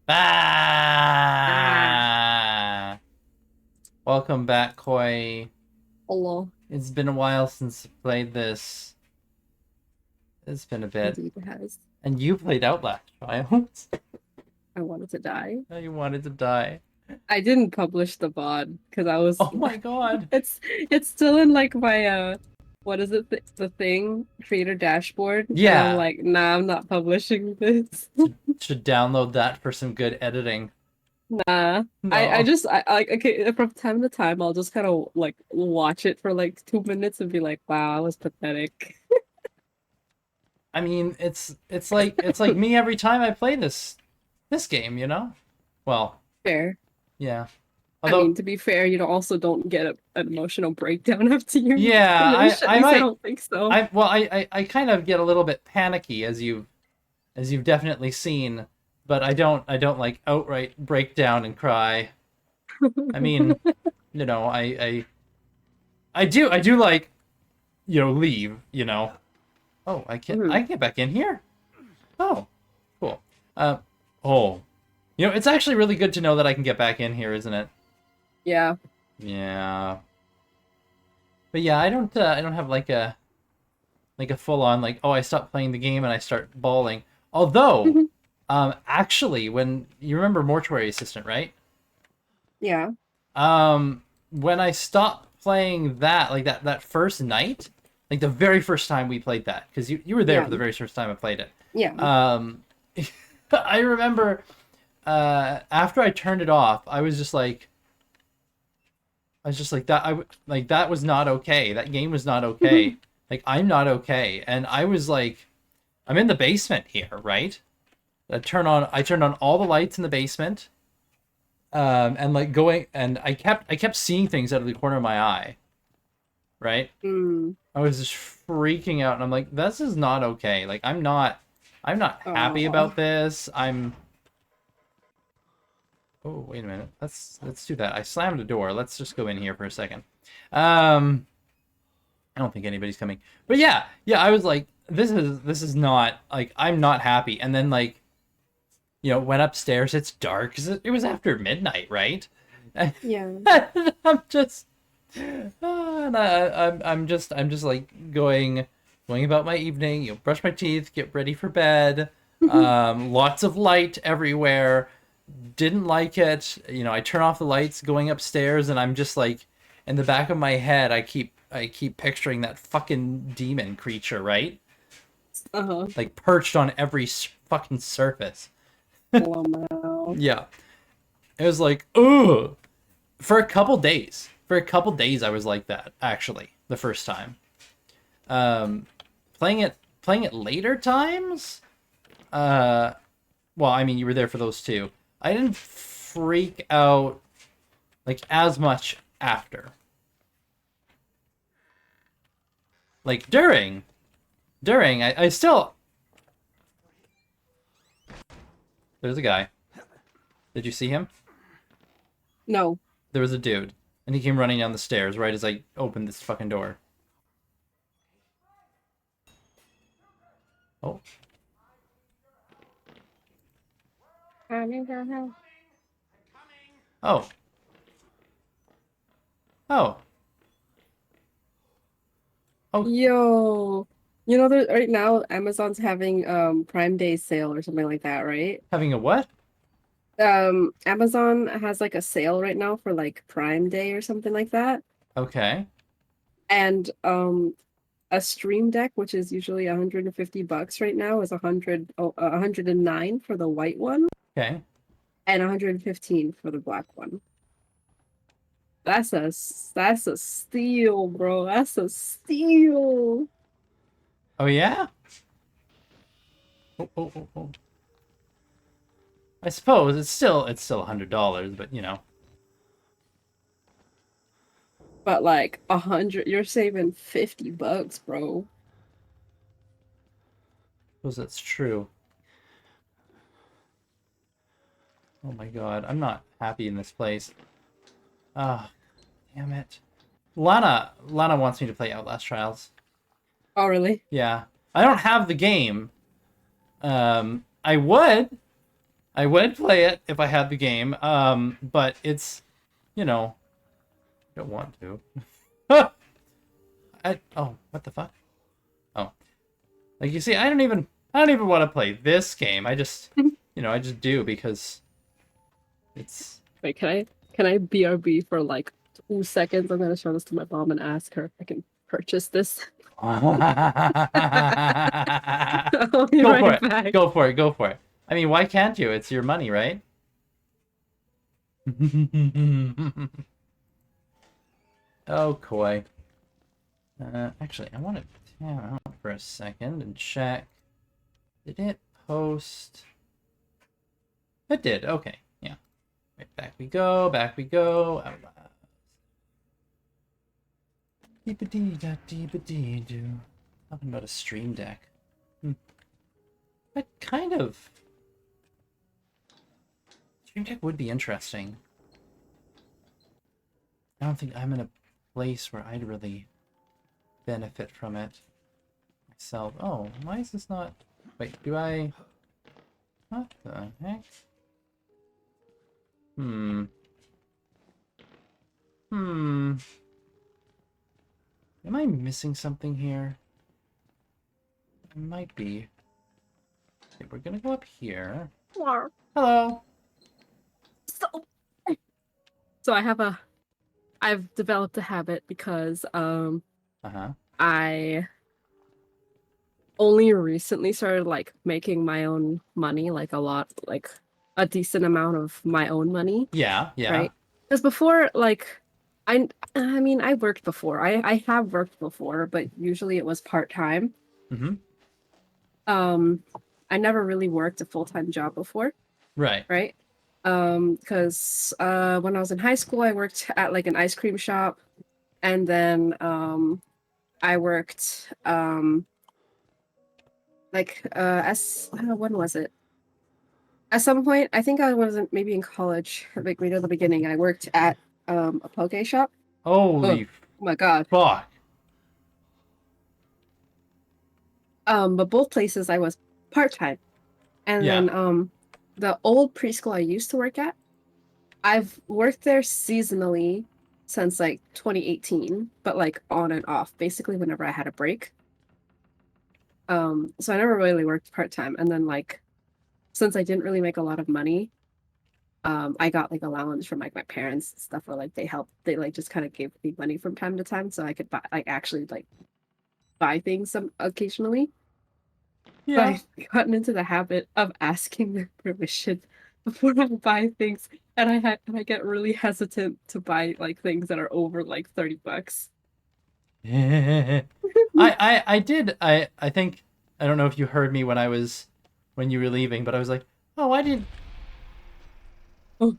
Ah. Ah! Welcome back, Koi. Allah, It's been a while since I played this. It's been a bit. indeed it has. And you played Outlast, Trials. I wanted to die. You wanted to die. I didn't publish the VOD because I was Oh my god. it's still in like my what is it the thing creator dashboard, and I'm Yeah. like, nah, I'm not publishing this. Should download that for some good editing. Nah. I No. just I like, okay, from time to time I'll just kind of like watch it for like 2 minutes and be like, wow, I was pathetic. I mean, it's like me every time I play this game, you know? Well, Fair. yeah. I mean, Although, to be fair, you don't also don't get an emotional breakdown after you yeah, finish. At I least I might don't think so. I kind of get a little bit panicky as you've definitely seen, but I don't like outright break down and cry. I mean, I do like, leave, Oh, I Mhm. can get back in here. Oh, cool. Uh oh. It's actually really good to know that I can get back in here, isn't it? Yeah. Yeah. But yeah, I don't have like a full on like, oh, I stop playing the game and I start bawling. Although, actually, when you remember Mortuary Assistant, right? Yeah. When I stopped playing that, like that first night, like the very first time we played that, because you were there Yeah. for the very first time I played it. Yeah. Um, I remember after I turned it off, I was just like that. Like that was not okay. That game was not okay. Like I'm not okay, and I was like, I'm in the basement here, right? I turned on all the lights in the basement, and like going, and I kept seeing things out of the corner of my eye, right? Mm. I was just freaking out, and I'm like, this is not okay. Like I'm not happy Oh. about this. Oh, wait a minute. Let's do that. I slammed a door. Let's just go in here for a second. Um, I don't think anybody's coming. But yeah, yeah, I was like, this is not like I'm not happy. And then like, went upstairs. It's dark 'cause it was after midnight, right? Yeah. I'm just, and I'm just like going about my evening. Brush my teeth, get ready for bed. Lots of light everywhere. Didn't like it. I turn off the lights going upstairs, and I'm just like, in the back of my head, I keep picturing that fucking demon creature, right? Uh-huh. Like perched on every fucking surface. Oh man. Yeah, it was like, ugh. For a couple days. For a couple days, I was like that. Actually, the first time. Um, playing it later times. Uh, well, I mean, you were there for those two. I didn't freak out like as much after. Like during, I still. There's a guy. Did you see him? No. There was a dude, and he came running down the stairs right as I opened this fucking door. Oh, oh, oh, oh! Yo. You know, there right now Amazon's having Prime Day sale or something like that, right? Having a what? Amazon has like a sale right now for like Prime Day or something like that. Okay, And a Stream Deck, which is usually $150 right now, is 109 for the white one okay. and 115 for the black one. That's a steal, bro. That's a steal. Oh yeah. Oh, oh, oh, oh. I suppose it's still $100, but But like 100, you're saving $50, bro. suppose that's true. Oh my god, I'm not happy in this place. Ah, damn it. Lana wants me to play Outlast Trials. Oh, really? Yeah, I don't have the game. I would, I would play it if I had the game. But it's, I don't want to. Oh, what the fuck? Oh, like you see, I don't even want to play this game. I just do because it's. Wait, can I BRB for like 2 seconds? I'm gonna show this to my mom and ask her if I can purchase this. Go I'll be for right it. back. Go for it. Go for it. I mean, why can't you? It's your money, right? Oh, Koi. Actually, I want to tap out for a second and check. Did it post? It did. Okay. Yeah. Right, back we go. Back we go. Outlast. Deep-a-dee-da-deep-a-dee-doo. Talking about a stream deck. That kind of... Stream deck would be interesting. I don't think I'm in a place where I'd really benefit from it myself. Oh, why is this not... Wait, do I... What the heck? Am I missing something here? I might be. Okay, we're gonna go up here. Hello! So, so I've developed a habit because Uh-huh. I only recently started like making my own money, like a decent amount of my own money, Yeah, yeah. right? Because before, like, I mean, I worked before. I have worked before, but usually it was part-time. Mm-hmm. Um, I never really worked a full-time job before, Right. right? Because when I was in high school, I worked at like an ice cream shop, and then I worked when was it? At some point, I think I wasn't maybe in college, like right at the beginning, I worked at a poke shop. Oh Holy my God. fuck. But both places I was part-time. And Yeah. then the old preschool I used to work at, I've worked there seasonally since like 2018, but like on and off, basically whenever I had a break. So I never really worked part-time. And then like since I didn't really make a lot of money, I got like allowance from like my parents and stuff where like they like just kind of gave me money from time to time so I could buy like actually like buy things some occasionally. But Yeah. I've gotten into the habit of asking their permission before I buy things, and I get really hesitant to buy like things that are over like 30 bucks. I did I think I don't know if you heard me when you were leaving, but I was like, oh, why did Oh,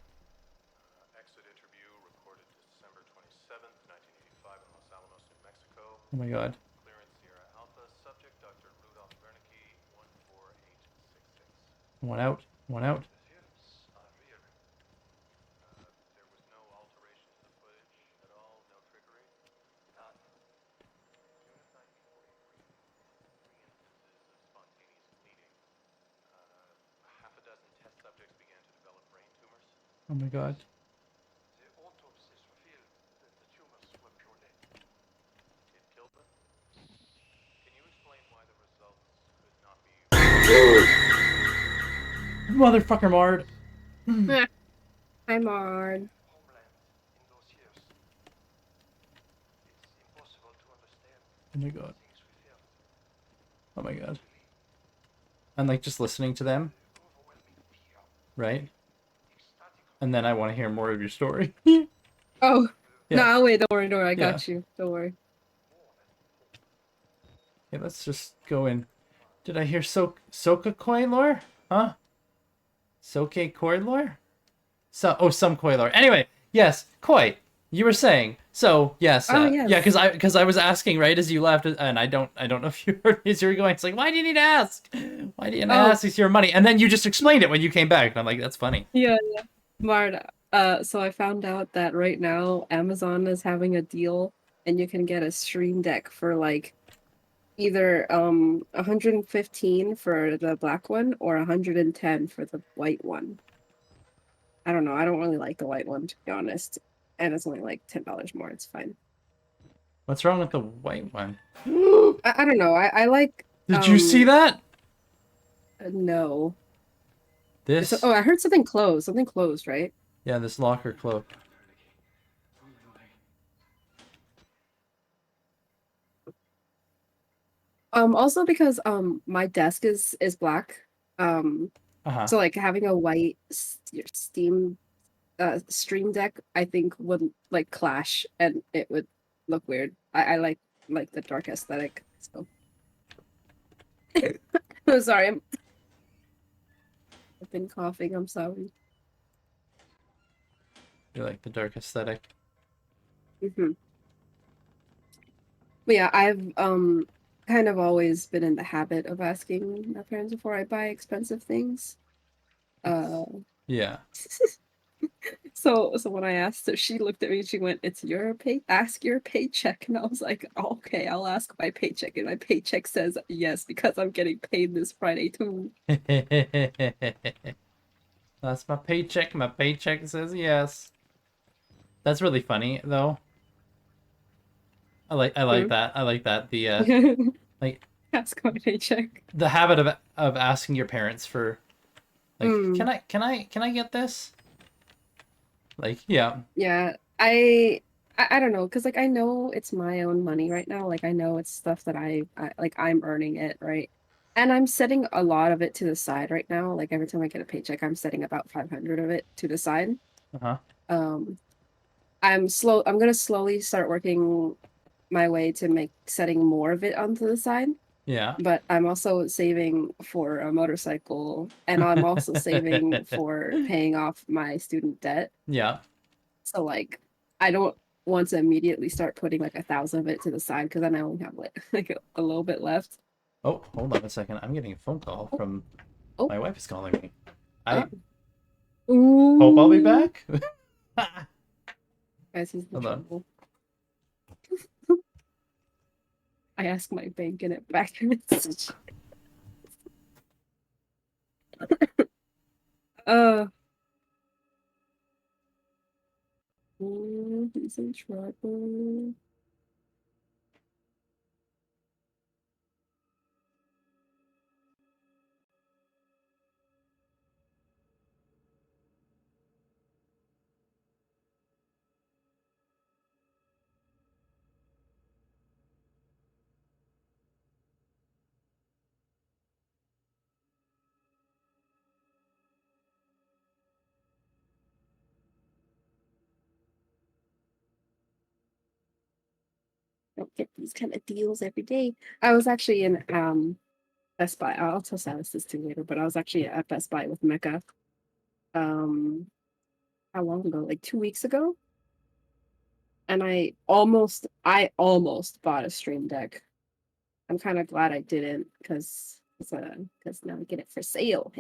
Exit interview recorded December 27th, 1985 in Los Alamos, New Mexico. oh my god. Clearance Sierra Alpha. Subject Dr. Rudolph Wernicke, 14866. One out. One out. The fumes are real. There was no alteration to the footage at all, no trickery? None. June of 1943. 3 instances of spontaneous bleeding. Half a dozen test subjects began to develop brain tumors. Oh my god. The autopsies revealed that the tumors were pure lead. It killed them? Can you explain why the results could not be Motherfucker Mard. I'm on. homeland in those years? It's impossible to understand Oh my god. things we felt. Oh my god. And like just listening to them, Overwhelming fear, right? ecstatic And then I want to hear more of your story. Oh, Yeah. no, wait, don't worry, I Yeah. got you. Don't worry. Okay, let's just go in. Did I hear Soka Koi lore? Huh? Soke Koi lore? Some Koi lore. Anyway, yes, Koi. You were saying. So, yes. Oh, Yeah, yes. because I was asking right as you left, and I don't know if you heard me as you were going. It's like, why do you need to ask? Why do you need to ask? It's your money. And then you just explained it when you came back, and I'm like, that's funny. Yeah, Mard, so I found out that right now Amazon is having a deal and you can get a Stream Deck for like either 115 for the black one or 110 for the white one. I don't know. I don't really like the white one, to be honest. And it's only like $10 more. It's fine. What's wrong with the white one? I don't know. I like Did you see that? no. This? Oh, I heard something closed. Something closed, right? Yeah, this locker cloak. Also because my desk is black. Uh-huh. So like having a white Steam Stream Deck, I think would like clash and it would look weird. I like the dark aesthetic. So I'm sorry, I've been coughing. I'm sorry. You like the dark aesthetic? Hmm. But yeah, I've kind of always been in the habit of asking my parents before I buy expensive things. Uh, Yeah. so when I asked her, she looked at me and she went, "It's your ask your paycheck." And I was like, "Okay, I'll ask my paycheck." And my paycheck says yes because I'm getting paid this Friday too. That's my paycheck. My paycheck says yes. That's really funny though. I like Hmm. that. I like that. The like Ask my paycheck. the habit of asking your parents for like, Mm, can I get this? Like, yeah. yeah, I don't know, because like I know it's my own money right now. Like I know it's stuff that I like I'm earning it, right? And I'm setting a lot of it to the side right now. Like every time I get a paycheck, I'm setting about 500 of it to the side. Uh-huh. Um, I'm gonna slowly start working my way to make setting more of it onto the side. Yeah. But I'm also saving for a motorcycle, and I'm also saving for paying off my student debt. Yeah. So like I don't want to immediately start putting like 1,000 of it to the side because then I only have like a little bit left. Oh, hold on a second. I'm getting a phone call Oh, from oh, my wife is calling me. uh, I hope I'll be ooh. back. Guys, he's in Hold on. trouble. I asked my bank and it back. uh, he's in trouble. Don't get these kind of deals every day. I was actually in Best Buy. I'll tell Silas this too later, but I was actually at Best Buy with Mecca. Um, how long ago? Like 2 weeks ago, and I almost bought a Stream Deck. I'm kind of glad I didn't because now I get it for sale.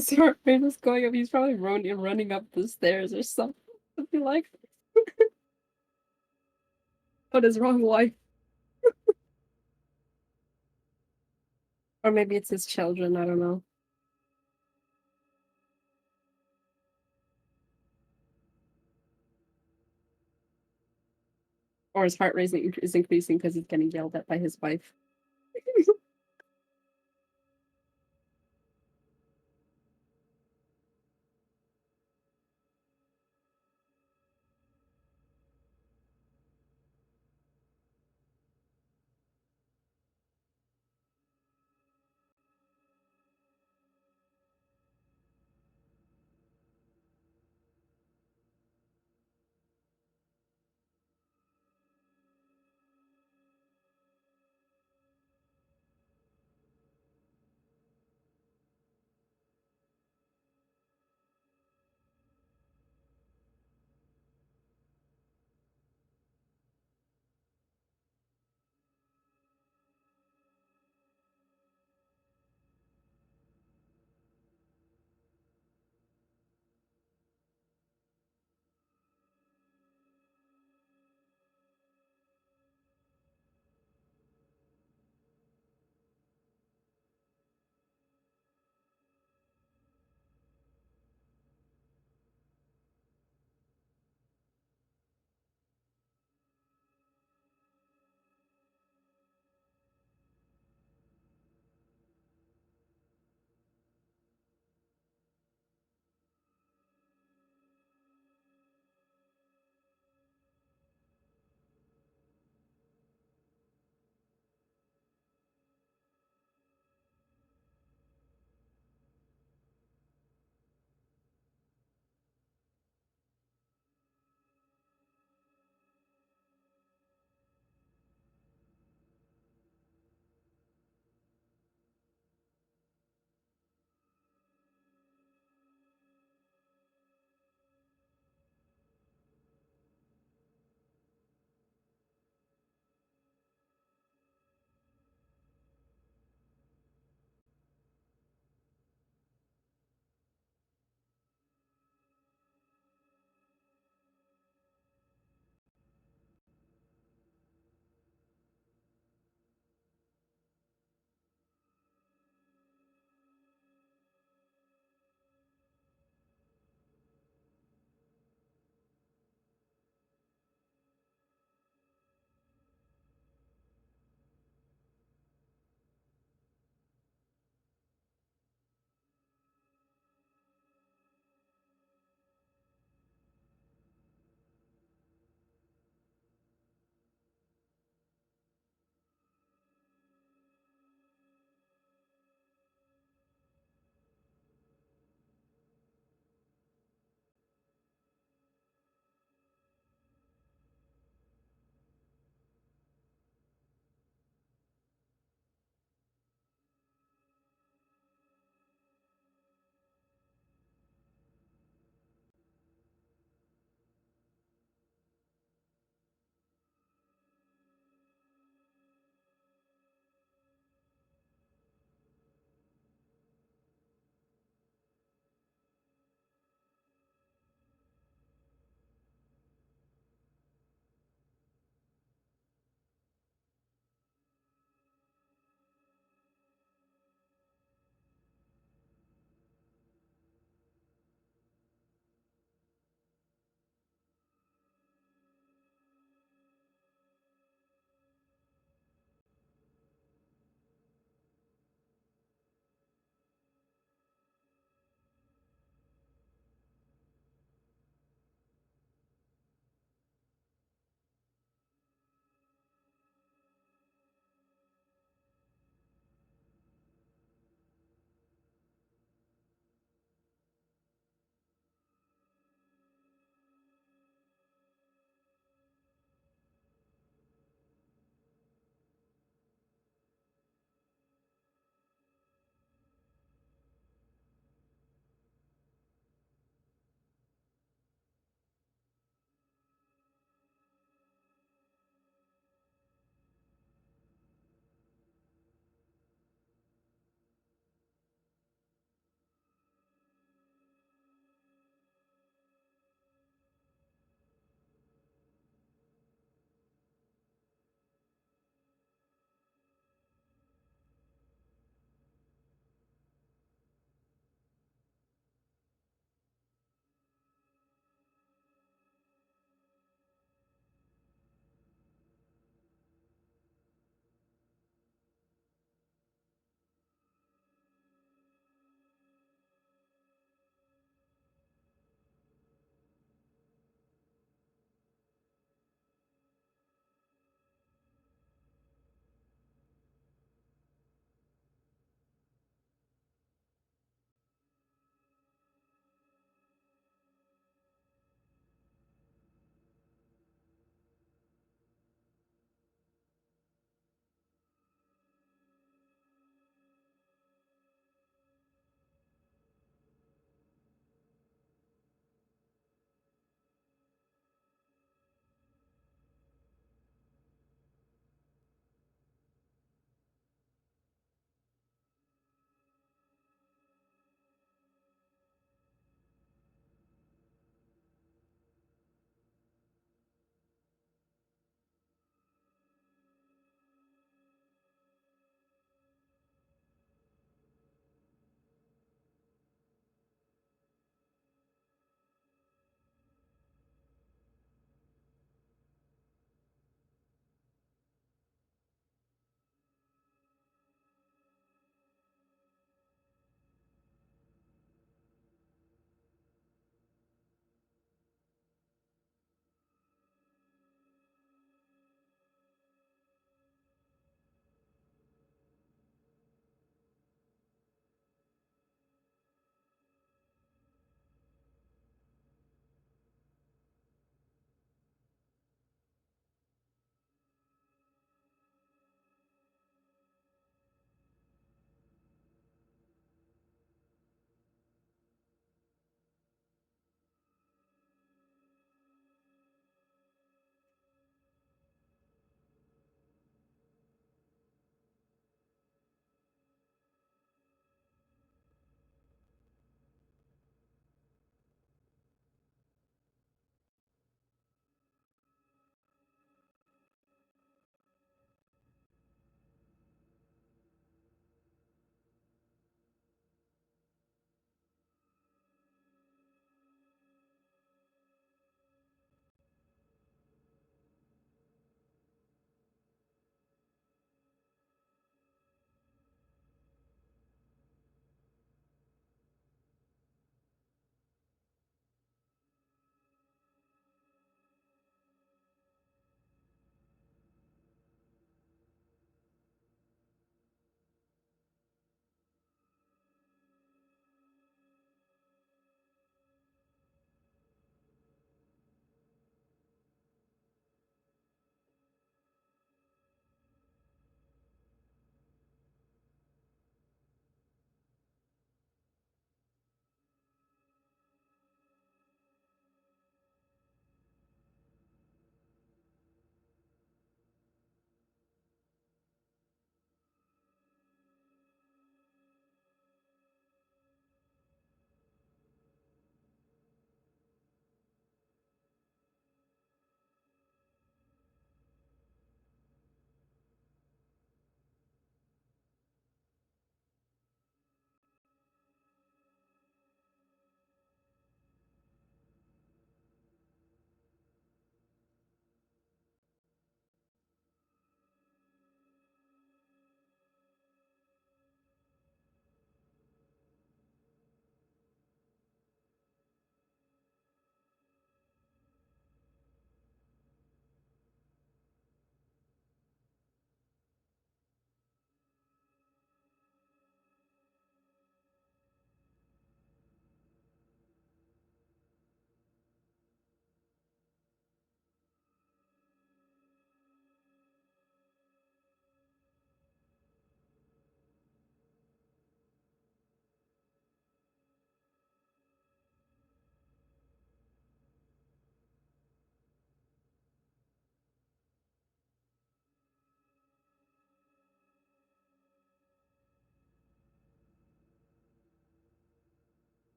Sorry, just going up. He's probably running up the stairs or something. Something like, what is wrong, wife? Or maybe it's his children. I don't know. Or his heart rate is increasing because he's getting yelled at by his wife.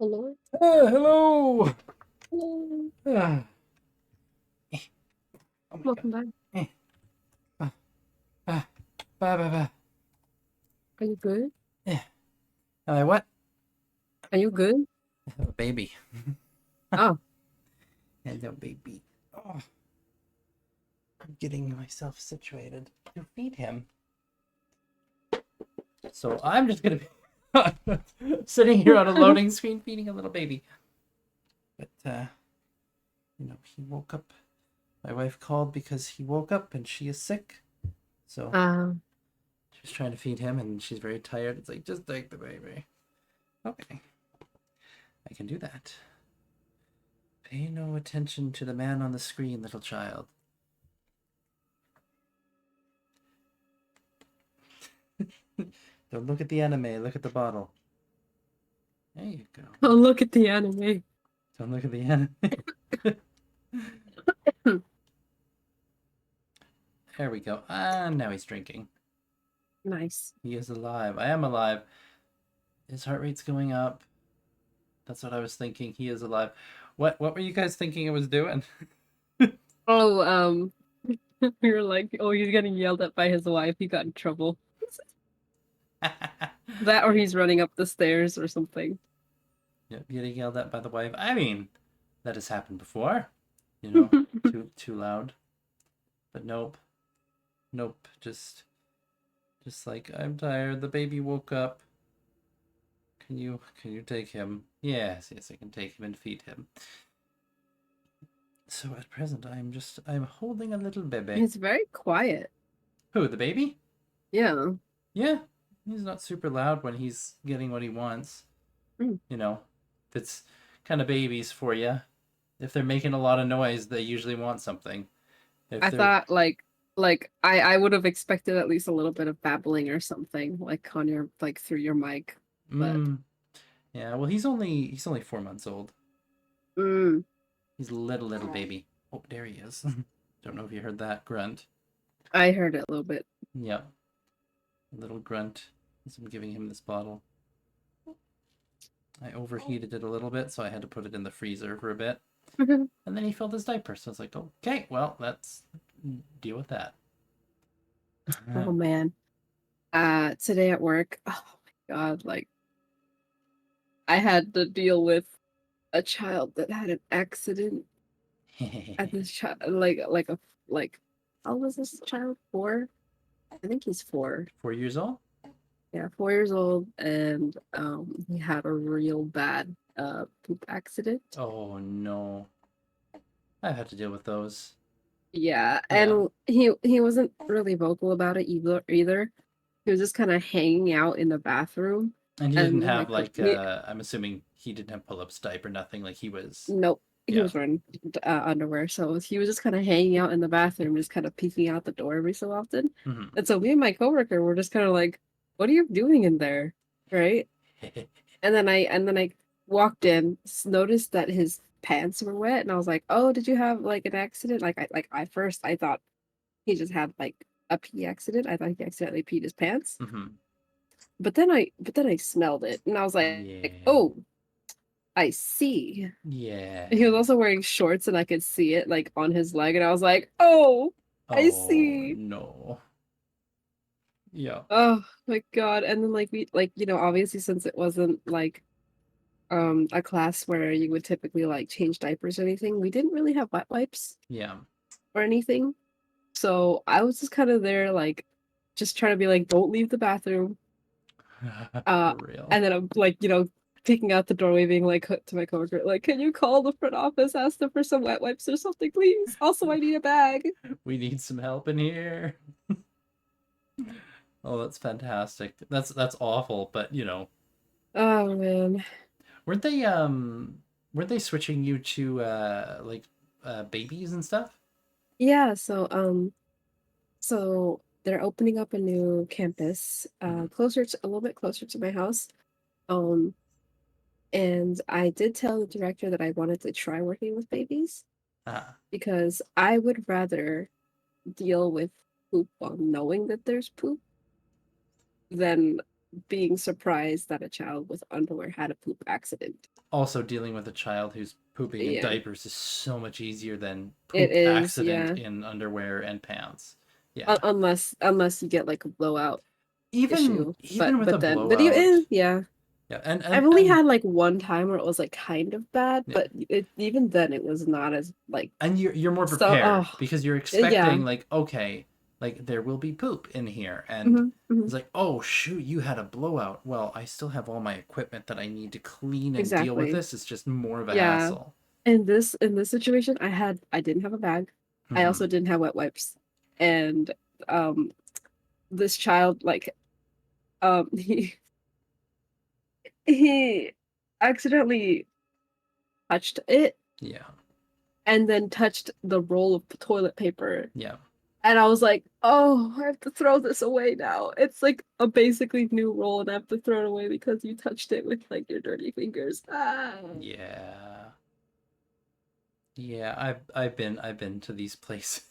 Hello. Hello. Hello. Ah. Oh my Welcome back. god. Eh. Ah. Ah. Bah, bah, bah. Are you good? Eh. What? Are you good? A baby. Oh, Hello, baby. Oh, I'm getting myself situated to feed him. So I'm just gonna be sitting here on a loading screen feeding a little baby. But he woke up. My wife called because he woke up and she is sick. So uh, she's trying to feed him and she's very tired. It's like, just take the baby. Okay. I can do that. Pay no attention to the man on the screen, little child. Don't look at the anime, look at the bottle. There you go. oh, look at the anime. Don't look at the anime. There we go. And now he's drinking. Nice. He is alive. I am alive. His heart rate's going up. That's what I was thinking. He is alive. What were you guys thinking it was doing? Oh, we were like, oh, he's getting yelled at by his wife. He got in trouble. That or he's running up the stairs or something. Yep, getting yelled at by the wife. I mean, that has happened before. Too loud. But nope. Nope. Just like, I'm tired. The baby woke up. Can you take him? Yes, I can take him and feed him. So at present I'm holding a little baby. He's very quiet. Who, the baby? Yeah. Yeah. He's not super loud when he's getting what he wants. Mm. It's kind of babies for you. If they're making a lot of noise, they usually want something. If I they're thought like I would have expected at least a little bit of babbling or something like on your like through your mic, but yeah, well he's only 4 months old. mm, He's a little baby. Oh, there he is. Don't know if you heard that grunt. I heard it a little bit. Yep. A little grunt as I'm giving him this bottle. I overheated it a little bit, so I had to put it in the freezer for a bit. And then he filled his diaper, so I was like, okay, well, let's deal with that. Oh man. Today at work, oh my god, like I had to deal with a child that had an accident and this child like how old was this child? 4? I think he's 4. 4 years old? Yeah, 4 years old, and he had a real bad poop accident. Oh no. I've had to deal with those. Yeah, Yeah. and he wasn't really vocal about it either. He was just kind of hanging out in the bathroom, And he didn't and then have like like I'm assuming he didn't have pull-ups diaper, nothing. Like he was nope, he yeah. was wearing underwear, so he was just kind of hanging out in the bathroom, just kind of peeking out the door every so often. Mm-hmm. And so me and my coworker were just kind of like, "What are you doing in there?" Right? And then I walked in, noticed that his pants were wet, and I was like, "Oh, did you have like an accident?" I first I thought he just had like a pee accident. I thought he accidentally peed his pants. Mm-hmm. But then I smelled it, and I was like, Yeah. "Oh, I see." Yeah. He was also wearing shorts, and I could see it like on his leg, and I was like, "Oh, I Oh see." no. Yeah. Oh my God. And then like we like, obviously since it wasn't like a class where you would typically like change diapers or anything, we didn't really have wet wipes Yeah. or anything. So I was just kind of there like just trying to be like, don't leave the bathroom. For real. And then I'm like, taking out the door waving like to my coworker, like, can you call the front office, ask them for some wet wipes or something, please? Also, I need a bag. We need some help in here. Oh, that's fantastic. That's awful, but Oh man. weren't they switching you to like babies and stuff? Yeah, so they're opening up a new campus, Mm-hmm. a little bit closer to my house. Um, and I did tell the director that I wanted to try working with babies Ah. because I would rather deal with poop while knowing that there's poop than being surprised that a child with underwear had a poop accident. Also, dealing with a child who's pooping in Yeah, diapers is so much easier than it poop is. accident Yeah, in underwear and pants. Yeah. unless you get like a blowout Even issue, even with a but you blowout. yeah. Yeah, and I've and only and had like one time where it was like kind of bad, yeah. but even then it was not as like And you're more so. prepared Oh, because you're yeah. expecting like, okay, like there will be poop in here, and Hmm, hmm. it's like, oh shoot, you had a blowout. Well, I still have all my equipment that I need to clean and deal with Exactly. this. It's just more of a Yeah. hassle. In this situation, I didn't have a bag. I Hmm. also didn't have wet wipes, and um, this child like he he accidentally touched it Yeah, and then touched the roll of toilet paper. yeah. And I was like, oh, I have to throw this away now. It's like a basically new roll, and I have to throw it away because you touched it with like your dirty fingers. Ah. Yeah. Yeah, I've been to these places.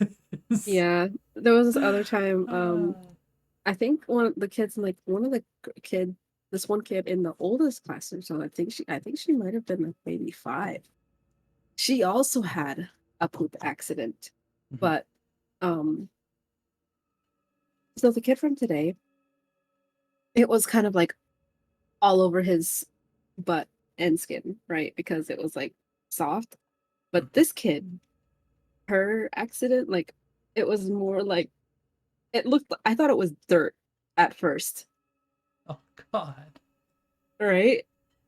Yeah. There was this other time, Ah. I think one of the kids in like one of the kid this one kid in the oldest class or so, I think she might have been like maybe 5. She also had a poop accident. Mhm. But um so the kid from today, it was kind of like all over his butt and skin, right? Because it was like soft. But Mhm. this kid, her accident, like it was more like it looked I thought it was dirt at first, Oh God. right?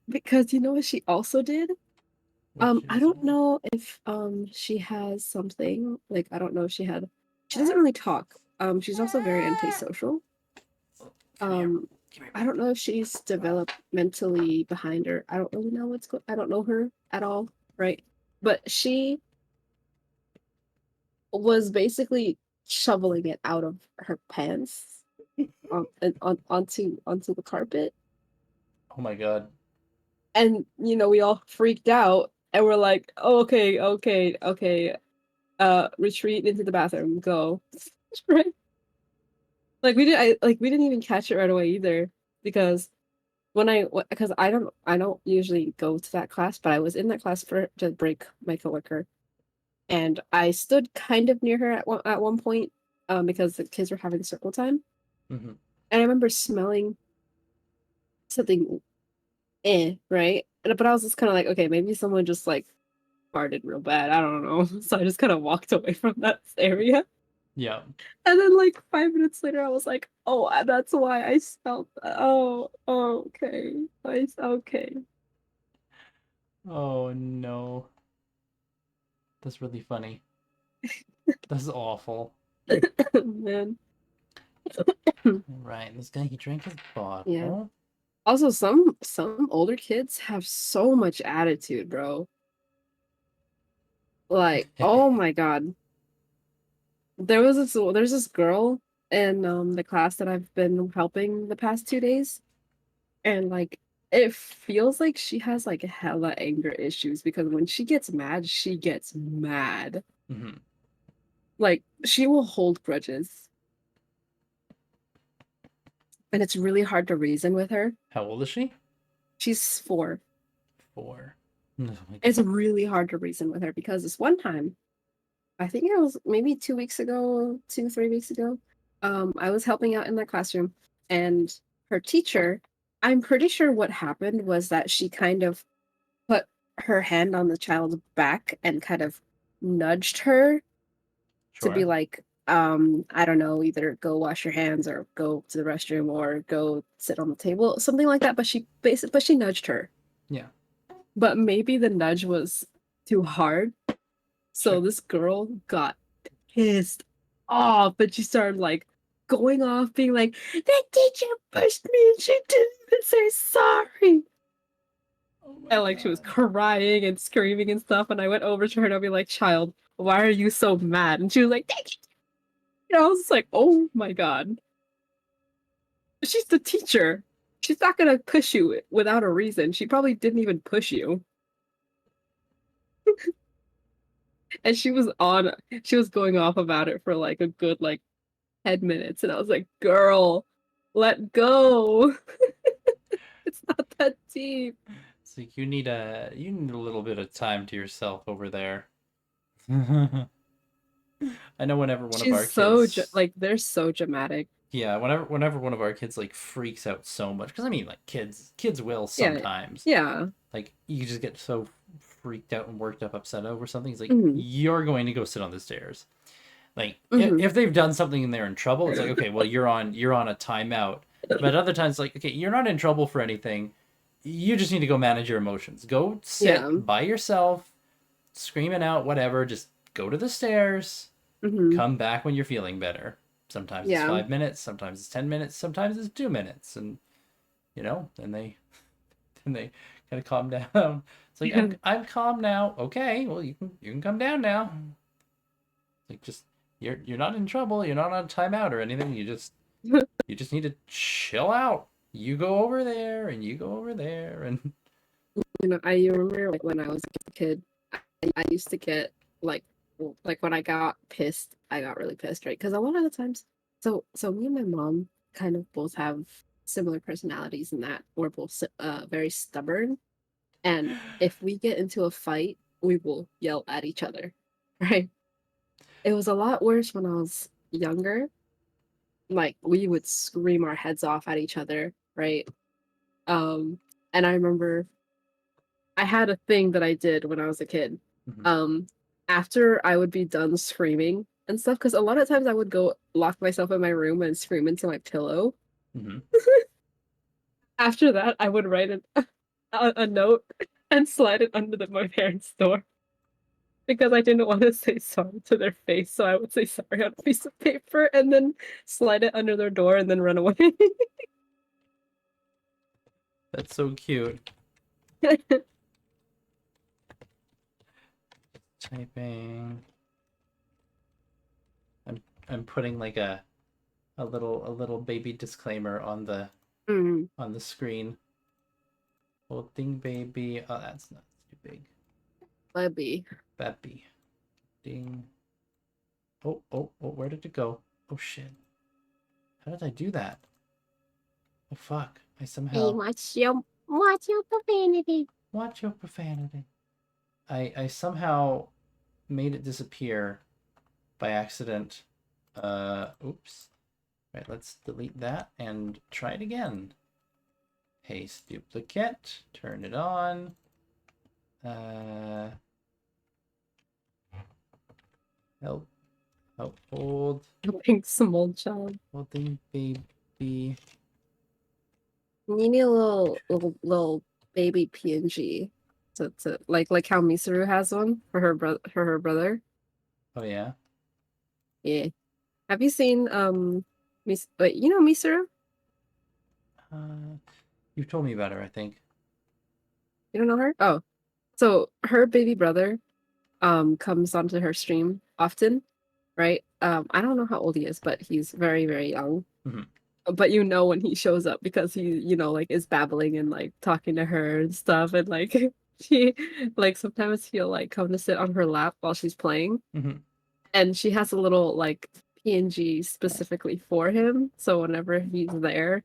Because you know what she also did? What did you I also don't do? know if she has something like I don't know if she doesn't really talk. She's also very antisocial. Oh, come here. Um Come here, I baby. don't know if she's developmentally behind her. I don't really know I don't know her at all, right? But she was basically shoveling it out of her pants onto the carpet. Oh my God. And we all freaked out and we're like, oh, okay, okay, okay, retreat into the bathroom, go. Right? Like we didn't even catch it right away either because because I don't usually go to that class, but I was in that class for to break my coworker, and I stood kind of near her at one point, because the kids were having circle time, Hmm. and I remember smelling something, right, but I was just kind of like, okay, maybe someone just like farted real bad. I don't know, so I just kind of walked away from that area. Yeah. And then like 5 minutes later, I was like, "Oh, that's why I smelled that. Oh, okay, okay." Oh no. That's really funny. That's awful. Man, Right, this guy, he drank his yeah. bottle. Also, some older kids have so much attitude, bro. Like, oh my God, there's this girl in the class that I've been helping the past 2 days, and like it feels like she has like hella anger issues because when she gets mad, she gets mad. Hmm. Like she will hold grudges, and it's really hard to reason with her. How old is she? She's 4. 4. Oh my It's God. really hard to reason with her because this one time, I think it was maybe 2 weeks ago, 3 weeks ago, I was helping out in the classroom, and her teacher, I'm pretty sure what happened was that she kind of put her hand on the child's back and kind of nudged her to be Sure. like, I don't know, either go wash your hands or go to the restroom or go sit on the table, something like that. But she nudged her. Yeah. But maybe the nudge was too hard. Sure. So this girl got pissed off, but she started like going off, being like, "The teacher pushed me and she didn't even say sorry." Oh my And like she was God. crying and screaming and stuff. And I went over to her and I'll be like, "Child, why are you so mad?" And she was like, "Thank you." And I was just like, "Oh my God." She's the teacher. She's not gonna push you without a reason. She probably didn't even push you. And she was going off about it for like a good like 10 minutes. And I was like, girl. Let go. It's not that deep. It's like you need a little bit of time to yourself over there. I know whenever one of She's our so kids, like they're so dramatic. yeah, whenever one of our kids like freaks out so much, because I mean, like kids will Yeah. sometimes. Yeah. Like you just get so freaked out and worked up, upset over something. It's like Hmm. you're going to go sit on the stairs. Like Hmm. if they've done something and they're in trouble, it's like okay, well you're on a timeout. But other times, like okay, you're not in trouble for anything. You just need to go manage your emotions. Go sit Yeah. by yourself, screaming out whatever. Just go to the stairs. Hmm. Come back when you're feeling better. Sometimes it's Yeah. 5 minutes, sometimes it's 10 minutes, sometimes it's 2 minutes, and you know, then they and they kind of calm down. It's like I'm calm now. Okay, well you can come down now. Like just you're not in trouble. You're not on timeout or anything. You just need to chill out. You go over there and you go over there and I remember like when I was a kid, I used to get like like when I got pissed, I got really pissed, right? Because a lot of the times, so me and my mom kind of both have similar personalities in that we're both very stubborn, and if we get into a fight, we will yell at each other, right? It was a lot worse when I was younger. Like we would scream our heads off at each other, right? Um, and I remember I had a thing that I did when I was a kid. Mhm, Um, After I would be done screaming and stuff, because a lot of times I would go lock myself in my room and scream into my pillow. mhm. After that, I would write a note and slide it under my parents' door because I didn't want to say sorry to their face. So I would say sorry on a piece of paper and then slide it under their door and then run away. That's so cute. Typing. I'm putting like a little baby disclaimer Mm, on the screen. Holding baby. Oh, that's not too big. Libby. Baby. Ding. Oh, where did it go? Oh shit. How did I do that? Oh fuck. I Hey, somehow watch your profanity. watch your profanity. I somehow made it disappear by accident. Oops. Right, let's delete that and try it again. Paste duplicate, turn it on. Uh, help, hold, Pink small child. holding baby. You need a little baby PNG to like how Misuru has one for her brother. Oh yeah. Yeah. Have you seen wait, you know Misuru? Uh, you told me about her, I think. You don't know her? Oh. So her baby brother comes onto her stream often, right? I don't know how old he is, but he's very, very young. Mhm. But you know when he shows up because he, like is babbling and like talking to her and stuff and like she like sometimes he'll like come to sit on her lap while she's playing Mhm. and she has a little like PNG specifically for him. So whenever he's there,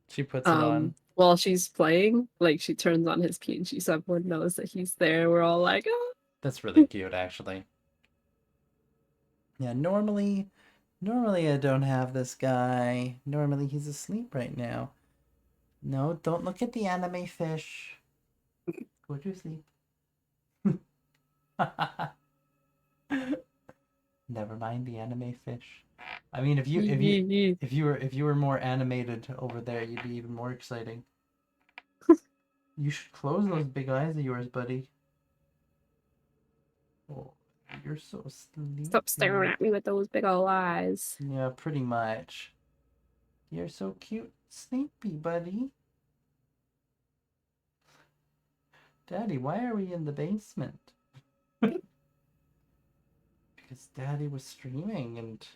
She puts it on. while she's playing, like she turns on his PNG so everyone knows that he's there. We're all like, oh. That's really cute, actually. Yeah, normally I don't have this guy. Normally he's asleep right now. No, don't look at the anime fish. Go to sleep. Never mind the anime fish. I mean, if you were more animated over there, you'd be even more exciting. You should close those big eyes of yours, buddy. Oh, you're so Stop staring sleepy. at me with those big old eyes. Yeah, pretty much. You're so cute, sleepy, buddy. Daddy, why are we in the basement? Because Daddy was streaming and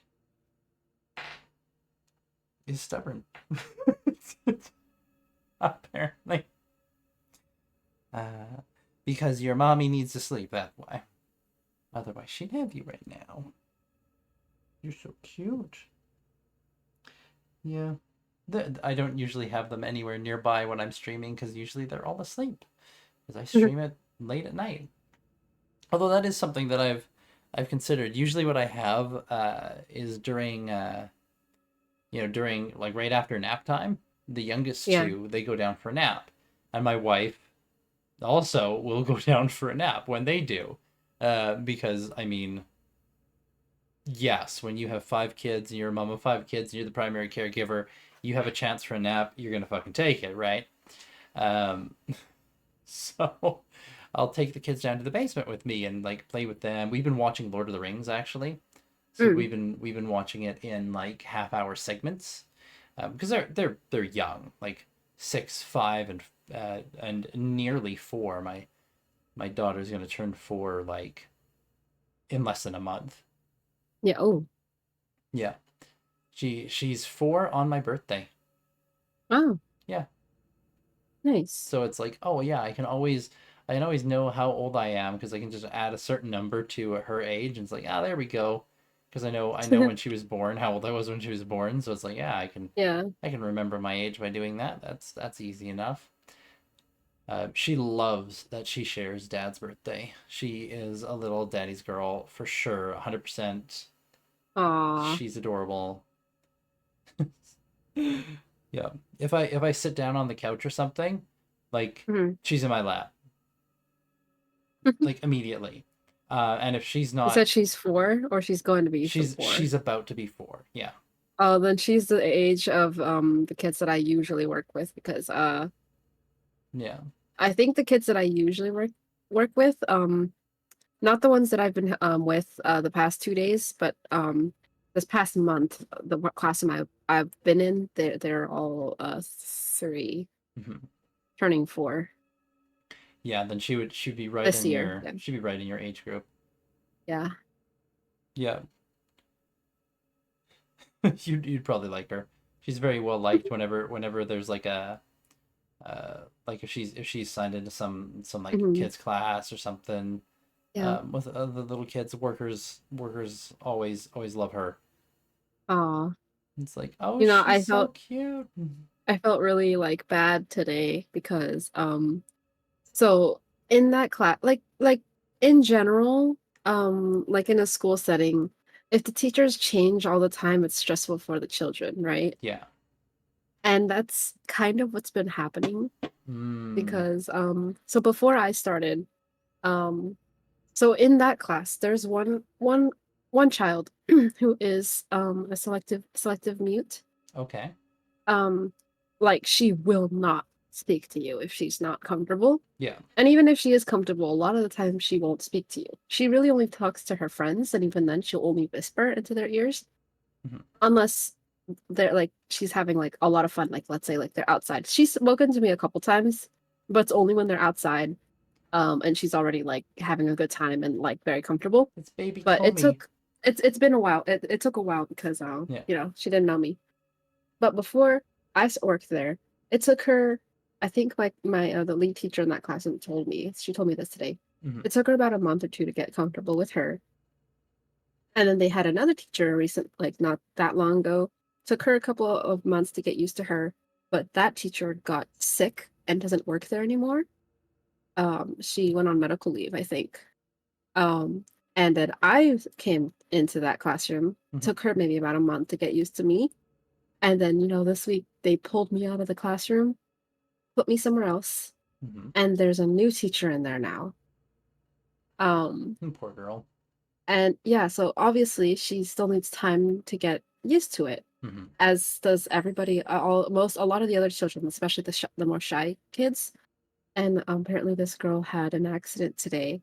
is stubborn. Apparently. Uh, because your mommy needs to sleep, that's why. Otherwise, she'd have you right now. You're so cute. Yeah. I don't usually have them anywhere nearby when I'm streaming because usually they're all asleep because I Mhm. stream it late at night. Although that is something that I've considered. Usually, what I have is during during like right after nap time. The youngest Yeah. two, they go down for a nap, and my wife also will go down for a nap when they do, because I mean, yes, when you have 5 kids and you're a mom of 5 kids and you're the primary caregiver, you have a chance for a nap, you're gonna fucking take it, right? Um, so I'll take the kids down to the basement with me and like play with them. We've been watching Lord of the Rings actually, so Mm. we've been watching it in like half-hour segments, because they're young, like 6, 5, and nearly 4. My daughter's gonna turn 4 like in less than a month. Yeah. Oh. Yeah, she's 4 on my birthday. Oh. Yeah. Nice. So it's like, oh yeah, I can always know how old I am because I can just add a certain number to her age, and it's like, ah, there we go. Because I know when she was born, how old I was when she was born. So it's like, yeah, Yeah. I can remember my age by doing that. That's easy enough. She loves that she shares Dad's birthday. She is a little daddy's girl for sure, 100%. Aw. She's adorable. Yeah. If I sit down on the couch or something, like Mhm. she's in my lap, like immediately. And if she's You not, said she's 4, or she's going to be she's 4. she's about to be 4. Yeah. Oh, then she's the age of the kids that I usually work with because Yeah. I think the kids that I usually work with not the ones that I've been with the past 2 days, but this past month classroom I've been in, they're all 3 Hmm. turning 4 Yeah. Then she'd be right this in year. your Yeah. she'd be right in your age group. Yeah. Yeah. You'd probably like her. She's very well liked whenever there's like a like if she's signed into some like Hmm. kids class or something, Yeah. with other little kids, workers always love her. Aw. It's like, oh, You know, she's so cute. I felt really like bad today because so in that class, like in general, like in a school setting, if the teachers change all the time, it's stressful for the children, right? Yeah. And that's kind of what's been happening Mm. because so before I started, um so in that class, there's one child who is a selective mute. Okay. Um like she will not speak to you if she's not comfortable. Yeah. And even if she is comfortable, a lot of the time she won't speak to you. She really only talks to her friends, and even then she'll only whisper into their ears. Hmm. Unless they're like she's having like a lot of fun, like let's say like they're outside. She's spoken to me a couple times, but it's only when they're outside, and she's already like having a good time and like very comfortable. It's baby But Comey. it's been a while. It took a while because Yeah. she didn't know me. But before worked there, it took her, I think the lead teacher in that class she told me this today. Hmm. It took her about a month or 2 to get comfortable with her. And then they had another teacher like not that long ago. Took her a couple of months to get used to her, but that teacher got sick and doesn't work there anymore. She went on medical leave, I think. Um, and then I came into that classroom. Hmm. Took her maybe about a month to get used to me. And then, this week they pulled me out of the classroom, put me somewhere else, Hmm. and there's a new teacher in there now. Um, Poor girl. and yeah, so obviously she still needs time to get used to it, Hmm. as does everybody, a lot of the other children, especially the more shy kids. And apparently this girl had an accident today.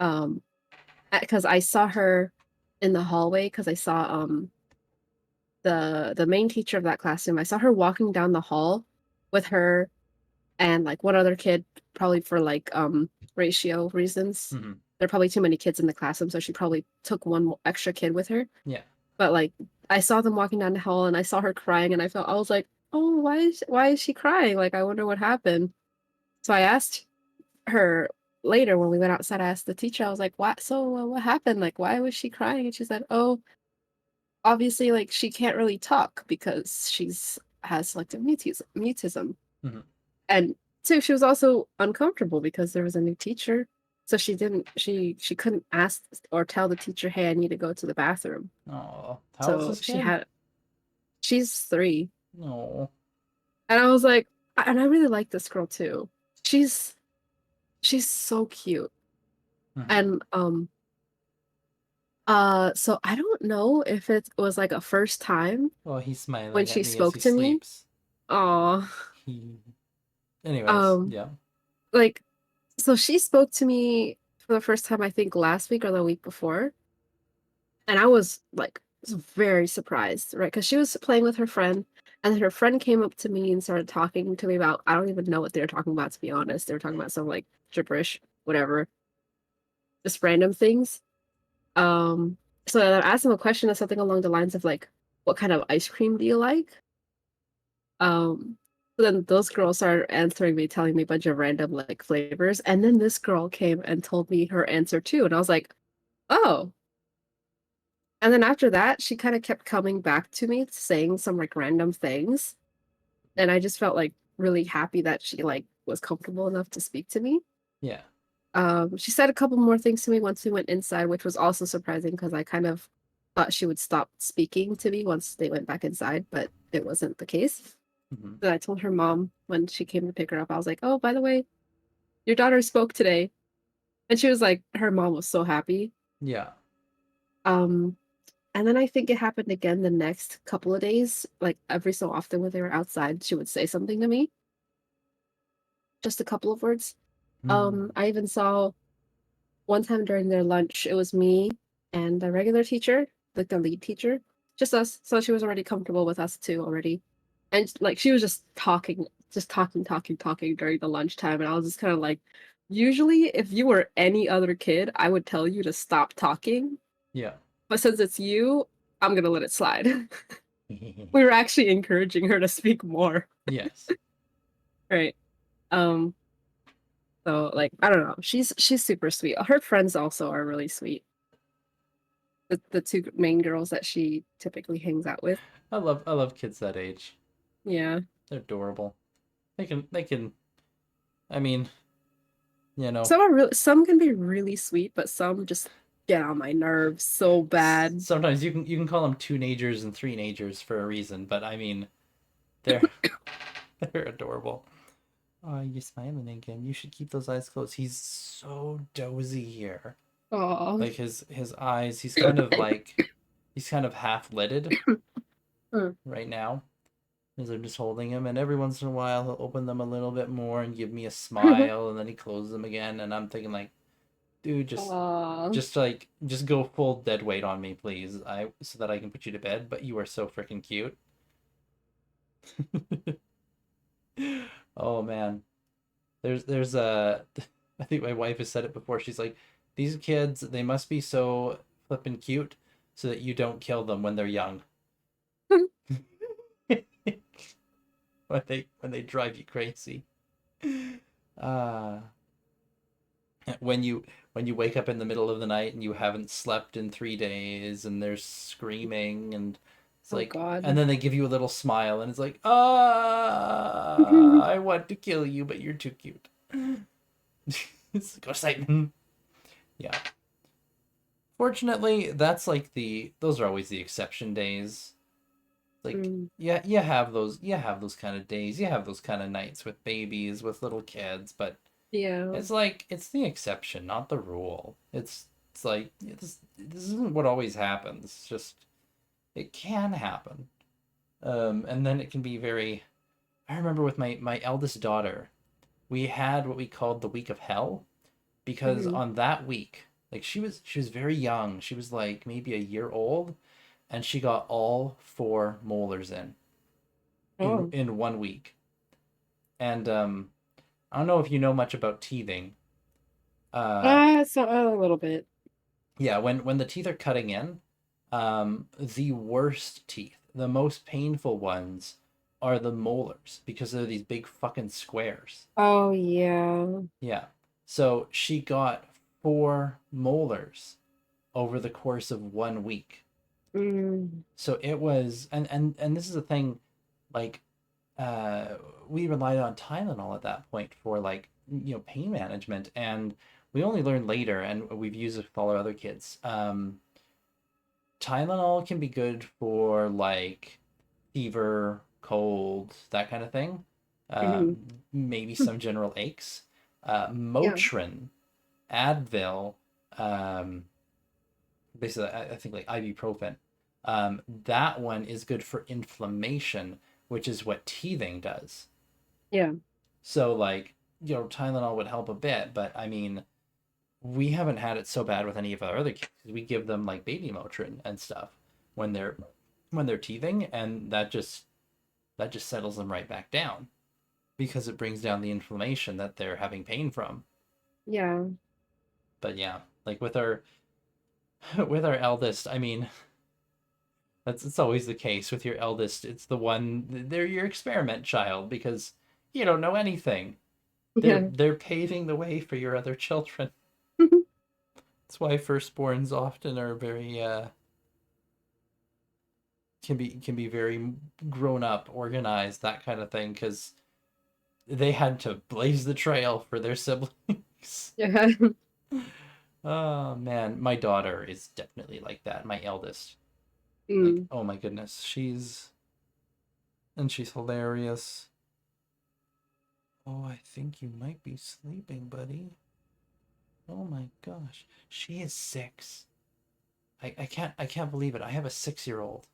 Um, because I saw her in the hallway, because I saw the main teacher of that classroom. I saw her walking down the hall with her and like one other kid, probably for like ratio reasons. Hmm. There are probably too many kids in the classroom, so she probably took one extra kid with her. Yeah. But like I saw them walking down the hall and I saw her crying, and I was like, oh, why is she crying? Like, I wonder what happened. So I asked her later when we went outside. I asked the teacher, I was like, what? So what happened? Like, why was she crying? And she said, oh, obviously, like she can't really talk because she's has selective mutism. Mhm. And two, she was also uncomfortable because there was a new teacher. So she couldn't ask or tell the teacher, hey, I need to go to the bathroom. Oh, how old's So this kid? she's 3. No. And I was like, and I really like this girl too. She's she's so cute. Mhm. And so I don't know if it was like a first time Well, he's when smiling at she me as spoke he to me. sleeps. Aw. He. Anyways, Um, yeah. like so she spoke to me for the first time I think last week or the week before. And I was like very surprised, right? Because she was playing with her friend, and then her friend came up to me and started talking to me about I don't even know what they were talking about, to be honest. They were talking about some like gibberish, whatever, just random things. Um, so I asked him a question of something along the lines of like, what kind of ice cream do you like? So then those girls started answering me, telling me a bunch of random like flavors, and then this girl came and told me her answer too, and I was like, oh. And then after that, she kind of kept coming back to me saying some like random things. And I just felt like really happy that she like was comfortable enough to speak to me. Yeah. She said a couple more things to me once we went inside, which was also surprising because I kind of thought she would stop speaking to me once they went back inside, but it wasn't the case. Mhm. Then I told her mom when she came to pick her up, I was like, oh, by the way, your daughter spoke today. And she was like, her mom was so happy. Yeah. Um, And then I think it happened again the next couple of days. Like every so often when they were outside, she would say something to me, just a couple of words. Mm. I even saw one time during their lunch, it was me and the regular teacher, like the lead teacher, just us. So she was already comfortable with us too already. And like she was just talking during the lunchtime. And I was just kind of like, usually if you were any other kid, I would tell you to stop talking. Yeah. But since it's you, I'm gonna let it slide. We were actually encouraging her to speak more, Yes. right? Um, so like I don't know, she's super sweet. Her friends also are really sweet. The two main girls that she typically hangs out with. I love kids that age. Yeah. They're adorable. They can I mean, you know, Some can be really sweet, but some just get on my nerves so bad. sometimes you can call them two-nagers and three-nagers for a reason, but I mean, they're they're adorable. Oh, you're smiling again. You should keep those eyes closed. He's so dozy here. Oh. Like his eyes, he's kind of half-lidded right now. As I'm just holding him, and every once in a while he'll open them a little bit more and give me a smile, and then he closes them again, and I'm thinking like, dude, just Aw. just like just go full dead weight on me, please. So that I can put you to bed, but you are so freaking cute. Oh man. There's a I think my wife has said it before. She's like, these kids, they must be so flippin' cute so that you don't kill them when they're young. When they drive you crazy. Uh when you wake up in the middle of the night and you haven't slept in 3 days and they're screaming and it's Oh like and God. then they give you a little smile and it's like I want to kill you but you're too cute. It's go Satan. Yeah. Fortunately, that's like those are always the exception days. Like Mm, yeah, you have those kind of days, you have those kind of nights with babies, with little kids, but yeah. it's like it's the exception, not the rule. It's like this isn't what always happens. It's just it can happen. And then it can be very I remember with my eldest daughter, we had what we called the week of hell because Hmm. on that week, like she was very young. She was like maybe a year old and she got all four molars in Oh. in 1 week. And I don't know if you know much about teething. Uh So a little bit. yeah, when the teeth are cutting in, the worst teeth, the most painful ones are the molars because they're these big fucking squares. Oh yeah. Yeah. So she got four molars over the course of 1 week. Mm. So it was and this is the thing, like uh, we relied on Tylenol at that point for like pain management, and we only learned later, and we've used it with all our other kids. Tylenol can be good for like fever, cold, that kind of thing. Hmm. Maybe some general aches. Yeah. Motrin, Advil, um, basically I think like ibuprofen. That one is good for inflammation, which is what teething does. Yeah. So like, Tylenol would help a bit, but I mean, we haven't had it so bad with any of our other kids. We give them like baby Motrin and stuff when they're teething, and that just settles them right back down because it brings down the inflammation that they're having pain from. Yeah. But yeah, like with our with our eldest, I mean, it's always the case with your eldest. It's the one they're your experiment child because you don't know anything. They're Yeah. they're paving the way for your other children. That's why firstborns often are very can be very grown up, organized, that kind of thing, because they had to blaze the trail for their siblings. Yeah. Oh man, my daughter is definitely like that. My eldest, like, Mm. oh my goodness, she's hilarious. Oh, I think you might be sleeping, buddy. Oh my gosh, she is 6. I can't believe it. I have a 6-year-old.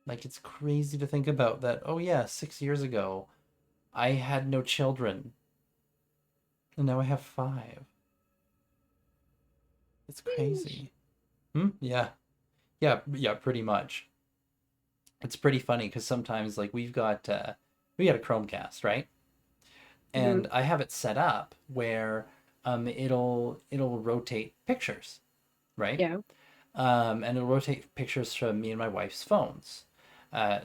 Like, it's crazy to think about that. Oh yeah, 6 years ago, I had no children, and now I have 5. It's crazy. Hmm? Yeah. Yeah, yeah, pretty much. It's pretty funny because sometimes like we got a Chromecast, right? Hmm. And I have it set up where it'll rotate pictures, right? Yeah. And it'll rotate pictures from me and my wife's phones.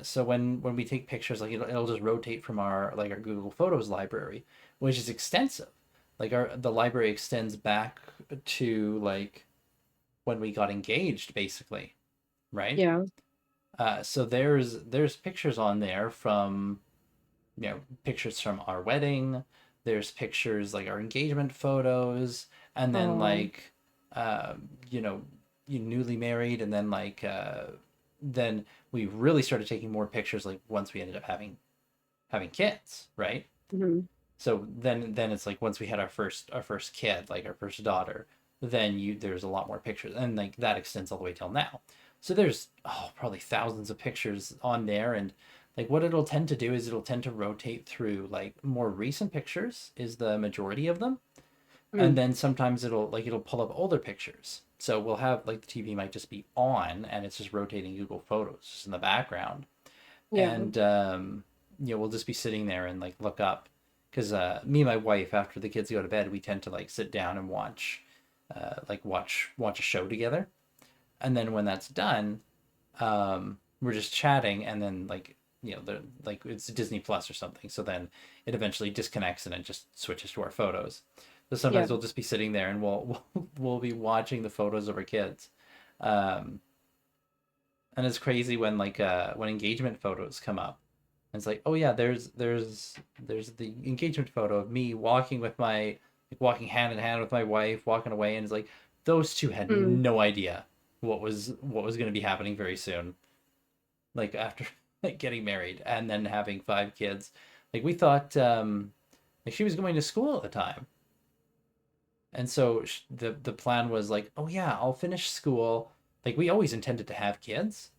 So when we take pictures, like it'll just rotate from our Google Photos library, which is extensive. Like the library extends back to like when we got engaged, basically, right? Yeah. So there's pictures on there from pictures from our wedding. There's pictures like our engagement photos, and then Oh. like you know you newly married, and then then we really started taking more pictures like once we ended up having kids, right? Hmm. So then it's like once we had our first kid, like our first daughter, then you there's a lot more pictures, and like that extends all the way till now. So there's probably thousands of pictures on there, and like what it'll tend to do is it'll tend to rotate through like more recent pictures is the majority of them, and Mm. then sometimes it'll pull up older pictures. So we'll have like the TV might just be on and it's just rotating Google Photos just in the background, Yeah. and we'll just be sitting there and like look up because me and my wife, after the kids go to bed, we tend to like sit down and watch a show together, and then when that's done, we're just chatting, and then the like it's Disney Plus or something, so then it eventually disconnects and it just switches to our photos. So Yeah. sometimes we'll just be sitting there and we'll be watching the photos of our kids. um, and it's crazy when when engagement photos come up. And it's like, oh yeah, there's the engagement photo of me walking with my like walking hand in hand with my wife, walking away, and it's like those two had Mm. no idea what was going to be happening very soon. Like after like getting married and then having 5 kids. Like we thought like she was going to school at the time. And so the plan was like, oh yeah, I'll finish school. Like we always intended to have kids.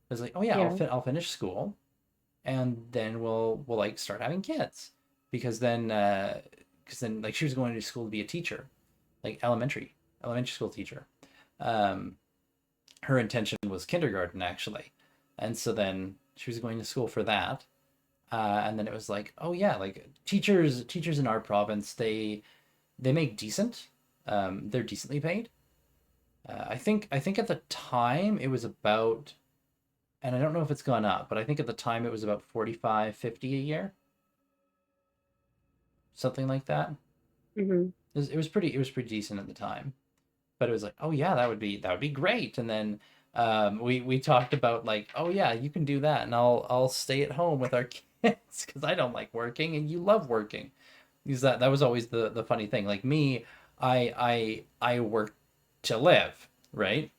It was like, oh yeah, Yeah. I'll finish school, and then we'll like start having kids, because then like she was going to school to be a teacher, like elementary school teacher. Um, her intention was kindergarten actually, and so then she was going to school for that. And then it was like, oh yeah, like teachers in our province, they make decent. They're decently paid. I think at the time it was about, and I don't know if it's gone up, but I think at the time it was about 45, 50 a year, something like that. Hmm. It was pretty decent at the time. But it was like, oh yeah, that would be great. And then We talked about like, oh yeah, you can do that, and I'll stay at home with our kids because I don't like working, and you love working. Because that was always the funny thing. Like me, I work to live, right?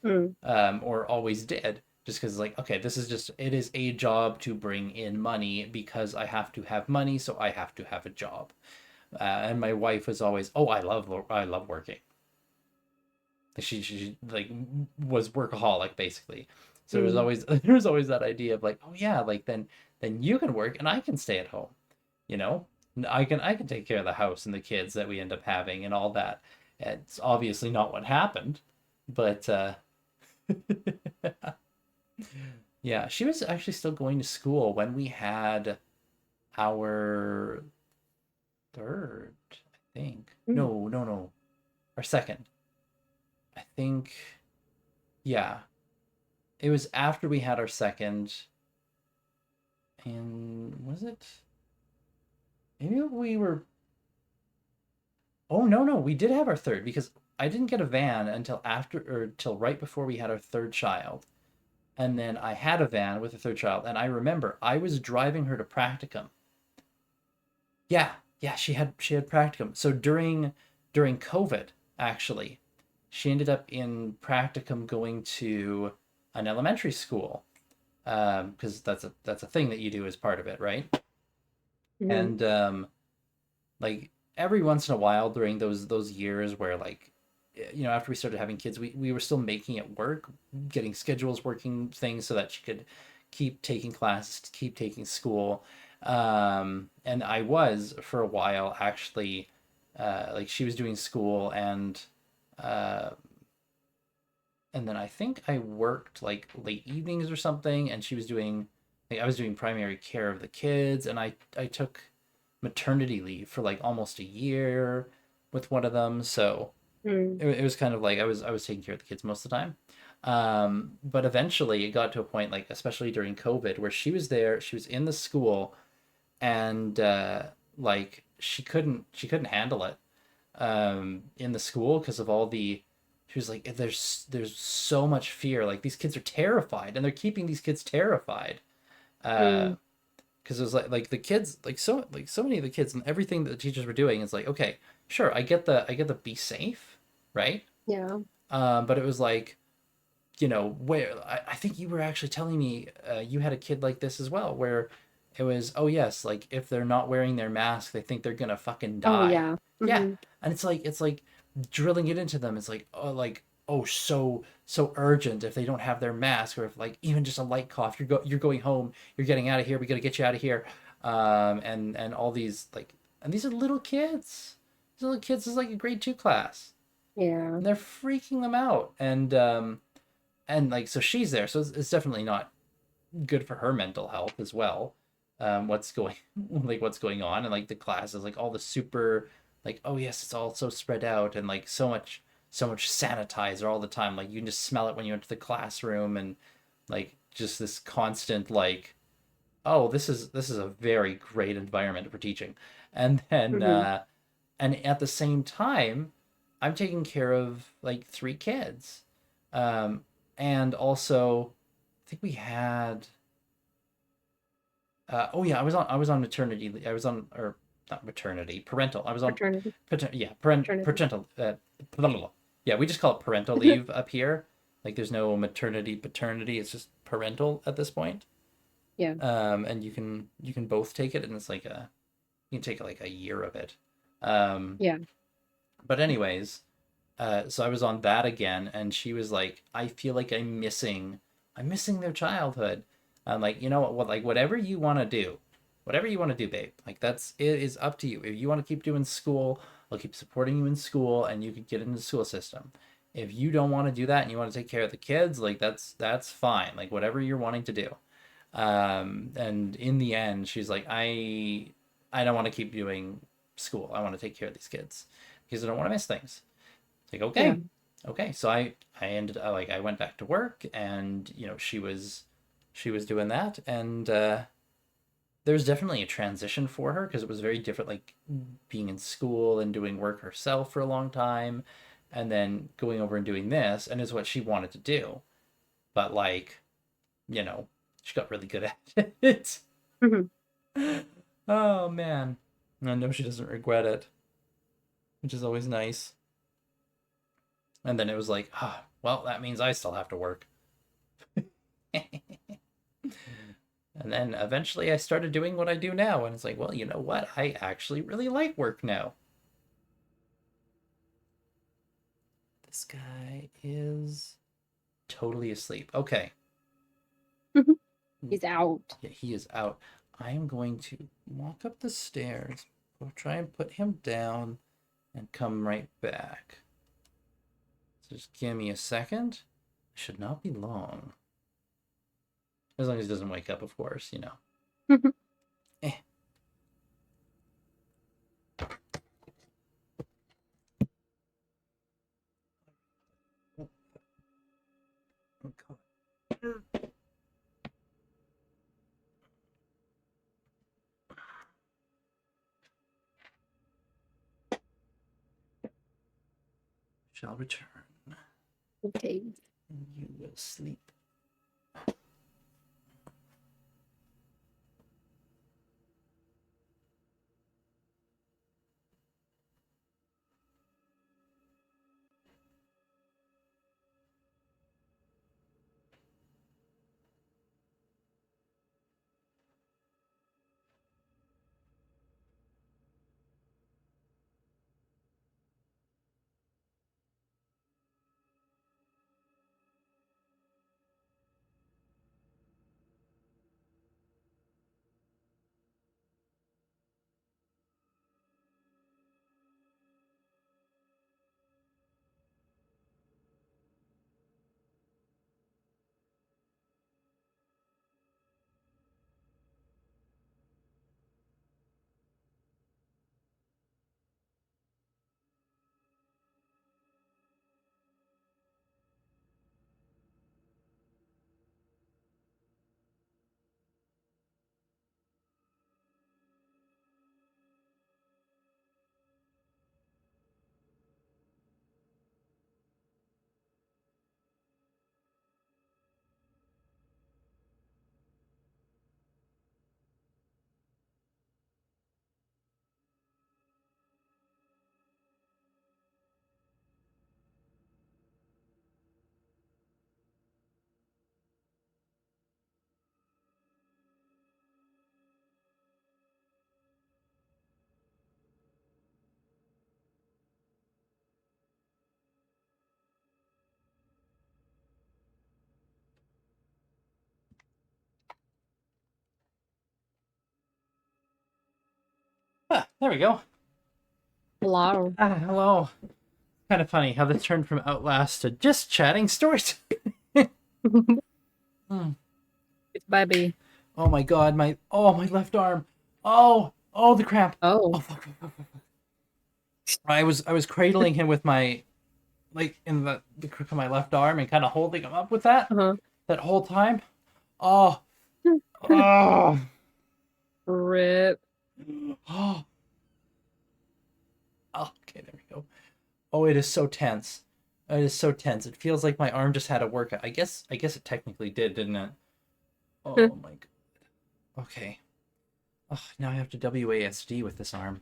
Mm. Or always did, just because like, okay, this is just, it is a job to bring in money because I have to have money, so I have to have a job. And my wife was always, oh, I love working. She like was workaholic basically. So there was Mm. always there was always that idea of like, oh yeah, like then you can work and I can stay at home, you know? I can take care of the house and the kids that we end up having and all that. It's obviously not what happened, but yeah, she was actually still going to school when we had our third, I think. Mm. No, no, no. Our second. I think, yeah. It was after we had our second, and was it? Maybe we were. Oh no, no, we did have our third because I didn't get a van until after or till right before we had our third child, and then I had a van with a third child, and I remember I was driving her to practicum. Yeah, yeah, she had practicum. So during COVID, actually, she ended up in practicum going to an elementary school, because that's a thing that you do as part of it, right? Mm. And like every once in a while during those years where like after we started having kids, we were still making it work, getting schedules working, things so that she could keep taking classes, keep taking school. And I was for a while actually, like she was doing school, uh and then I think I worked like late evenings or something, and she was doing, like, I was doing primary care of the kids, and I took maternity leave for like almost a year with one of them, so Mm. it was kind of like I was taking care of the kids most of the time. But eventually it got to a point, like especially during COVID, where she was there, she was in the school, and like she couldn't handle it in the school because of all the, she was like, there's so much fear, like these kids are terrified and they're keeping these kids terrified, uh Mm. because it was like the kids, like so many of the kids and everything that the teachers were doing is like, okay, sure, I get the be safe, right? Yeah. But it was like, where I think you were actually telling me you had a kid like this as well, where it was, oh yes, like if they're not wearing their mask, they think they're gonna fucking Oh die. yeah. Yeah, Hmm. and it's like drilling it into them. It's like oh, so urgent if they don't have their mask, or if like even just a light cough, you're going home, you're getting out of here. We gotta get you out of here. And all these like, and these are little kids. These little kids, this is like a grade 2 class, Yeah. and they're freaking them out. And like, so she's there, so it's definitely not good for her mental health as well. What's going like what's going on, and like the classes, like all the super, like, oh yes, it's all so spread out, and like so much sanitizer all the time, like you can just smell it when you enter the classroom, and like just this constant like, oh, this is a very great environment for teaching. And then Hmm. and at the same time I'm taking care of like 3 kids, um and also I think we had, oh yeah, I was on maternity I was on, or not maternity, parental, I was on Fraternity. yeah, Fraternity. parental, blah, blah, blah. Yeah, we just call it parental leave up here. Like there's no maternity paternity, it's just parental at this point. Yeah. And you can both take it, and it's like you can take like a year of it. um Yeah. but anyways, so I was on that again, and she was like, I feel like I'm missing their childhood. I'm like, you know what, like whatever you want to do, babe, like that's, it is up to you. If you want to keep doing school, I'll keep supporting you in school, and you could get into the school system. If you don't want to do that and you want to take care of the kids, like that's fine, like whatever you're wanting to do. And in the end, she's like, I don't want to keep doing school. I want to take care of these kids because I don't want to miss things. It's like, Yeah. okay. So I ended like, I went back to work, and she was doing that, and there was definitely a transition for her because it was very different, like being in school and doing work herself for a long time, and then going over and doing this, and is what she wanted to do. but like, you know, she got really good at it. Mhm. Oh man. I know she doesn't regret it, which is always nice. And then it was like, ah, well, that means I still have to work. And then eventually I started doing what I do now, and it's like, well, you know what? I actually really like work now. This guy is totally asleep. Okay. He's out. Yeah, he is out. I am going to walk up the stairs, go try and put him down, and come right back. So just give me a second. It should not be long. As long as he doesn't wake up, of course, you know. Eh. Oh, God. Shall return. Okay. And you will sleep. Ah, there we go. Hello. Ah, hello. Kind of funny how this turned from Outlast to just chatting stories. Hmm. It's baby. Oh my god, my left arm. Oh the cramp. Oh. Oh fuck. I was cradling him with my like in the crook of my left arm and kind of holding him up with that Uh-huh. that whole time. Oh. Oh. Rip. Oh. Okay, there we go. Oh, it is so tense. It is so tense. It feels like my arm just had a workout. I guess it technically did, didn't it? Oh my god. Okay. Oh, now I have to WASD with this arm.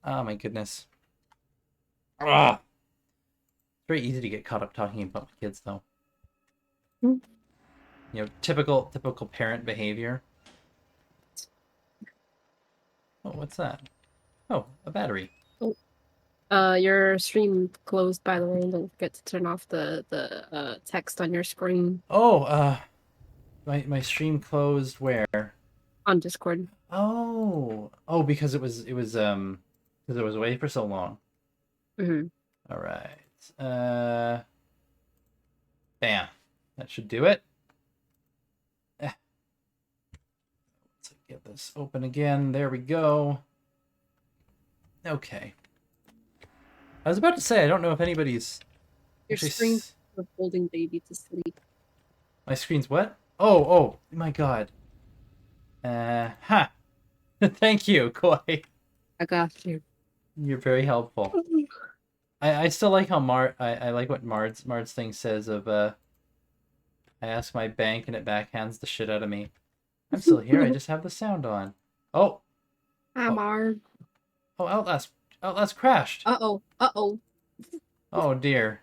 Oh my goodness. Ah. It's very easy to get caught up talking about my kids though. Hmm. You know, typical parent behavior. Oh, what's that? Oh, a battery. Your stream closed, by the way. Don't forget to turn off the text on your screen Oh, my stream closed where? on Discord. Oh, because because it was away for so long. Mm-hmm. All right. Bam. That should do it. Let's get this open again. There we go. Okay. I was about to say I don't know if anybody's Your actually screen for holding baby to sleep. my screen's what? Oh my god. Ha. Thank you, Koi. I got you. You're very helpful. I still like how I like what Mard's thing says of I ask my bank and it backhands the shit out of me. I'm still here. I just have the sound on. Oh, I'm our. oh, Outlast crashed. Uh-oh. Uh-oh. Oh dear.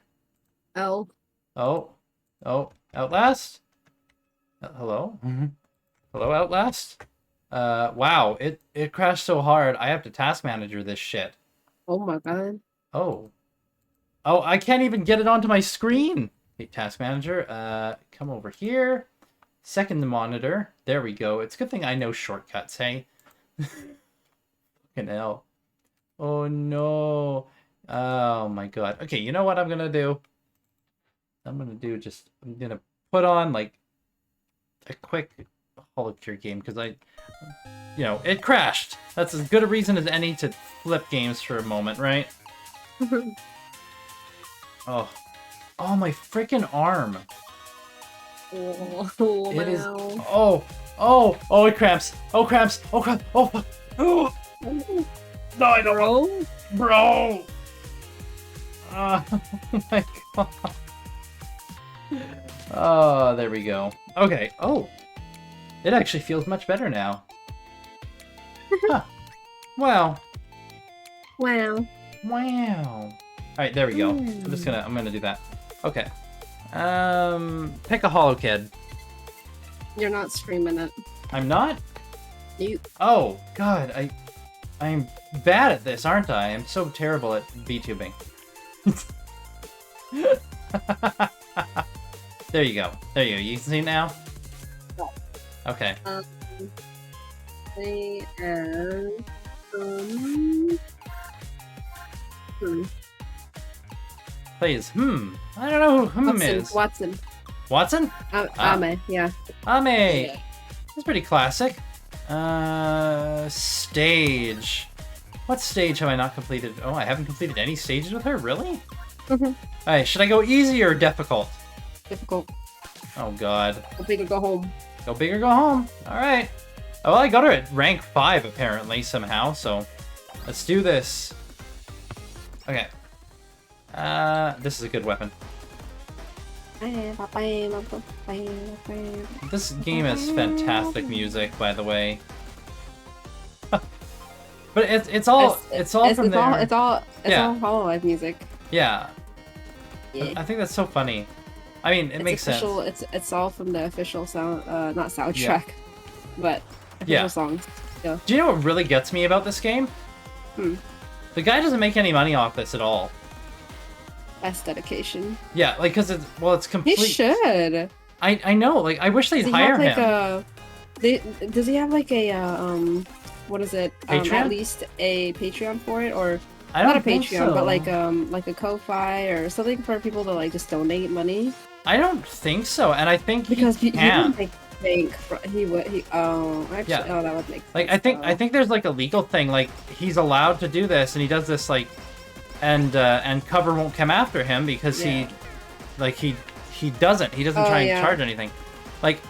L. Oh, Outlast. Hello. Hello, Outlast. Wow. It crashed so hard. I have to task manager this shit. Oh my god. Oh. Oh, I can't even get it onto my screen. Hey, task manager, come over here. Second the monitor. There we go. It's a good thing I know shortcuts, hey? Fucking hell. Oh, no. Oh, my God. Okay, you know what I'm gonna do? I'm gonna put on, like, a quick Holocure game, because it crashed. That's as good a reason as any to flip games for a moment, right? Oh. Oh, my freaking arm. Oh, It is. wow. Oh, it cramps. Oh, cramps. Oh, crap. Oh, fuck. Oh. No, I don't want. Bro. Oh, my God. Oh, there we go. Okay. Oh. It actually feels much better now. Huh. Wow. Wow. Wow. Alright, there we go. I'm gonna do that. Okay. Pick a Hollow Kid. You're not streaming it. I'm not? You. Oh, God, I'm bad at this, aren't I? I'm so terrible at VTubing. There you go. There you go. You can see it now? Okay. They are. Please. I don't know who is. Watson. Watson? Ame, yeah. Ame! That's pretty classic. Stage. What stage have I not completed? Oh, I haven't completed any stages with her? Really? Alright, should I go easy or difficult? Difficult. Oh, God. Go big or go home. Go big or go home. Alright. Oh, well, I got her at rank 5, apparently, somehow, so let's do this. Okay. This is a good weapon. This game has fantastic music, by the way. But it's all from there. It's all Hololive music. Yeah. Yeah. I think that's so funny. I mean, it makes sense. It's all from the official sound, not soundtrack, but official songs. Yeah. Do you know what really gets me about this game? The guy doesn't make any money off this at all. That's dedication. Yeah, like, because it's complete. He should. I know, like, I wish they'd hire him. Does he have like a what is it? Patreon? At least a Patreon for it, or I don't not a think Patreon, so. but like a Ko-fi or something for people to like just donate money. I don't think so, and I think Because he he can. would make bank. He would. Actually, Yeah. oh, that would make sense. Like, I think there's like a legal thing, like he's allowed to do this, and he does this like, and Cover won't come after him because he doesn't try and charge anything. Like,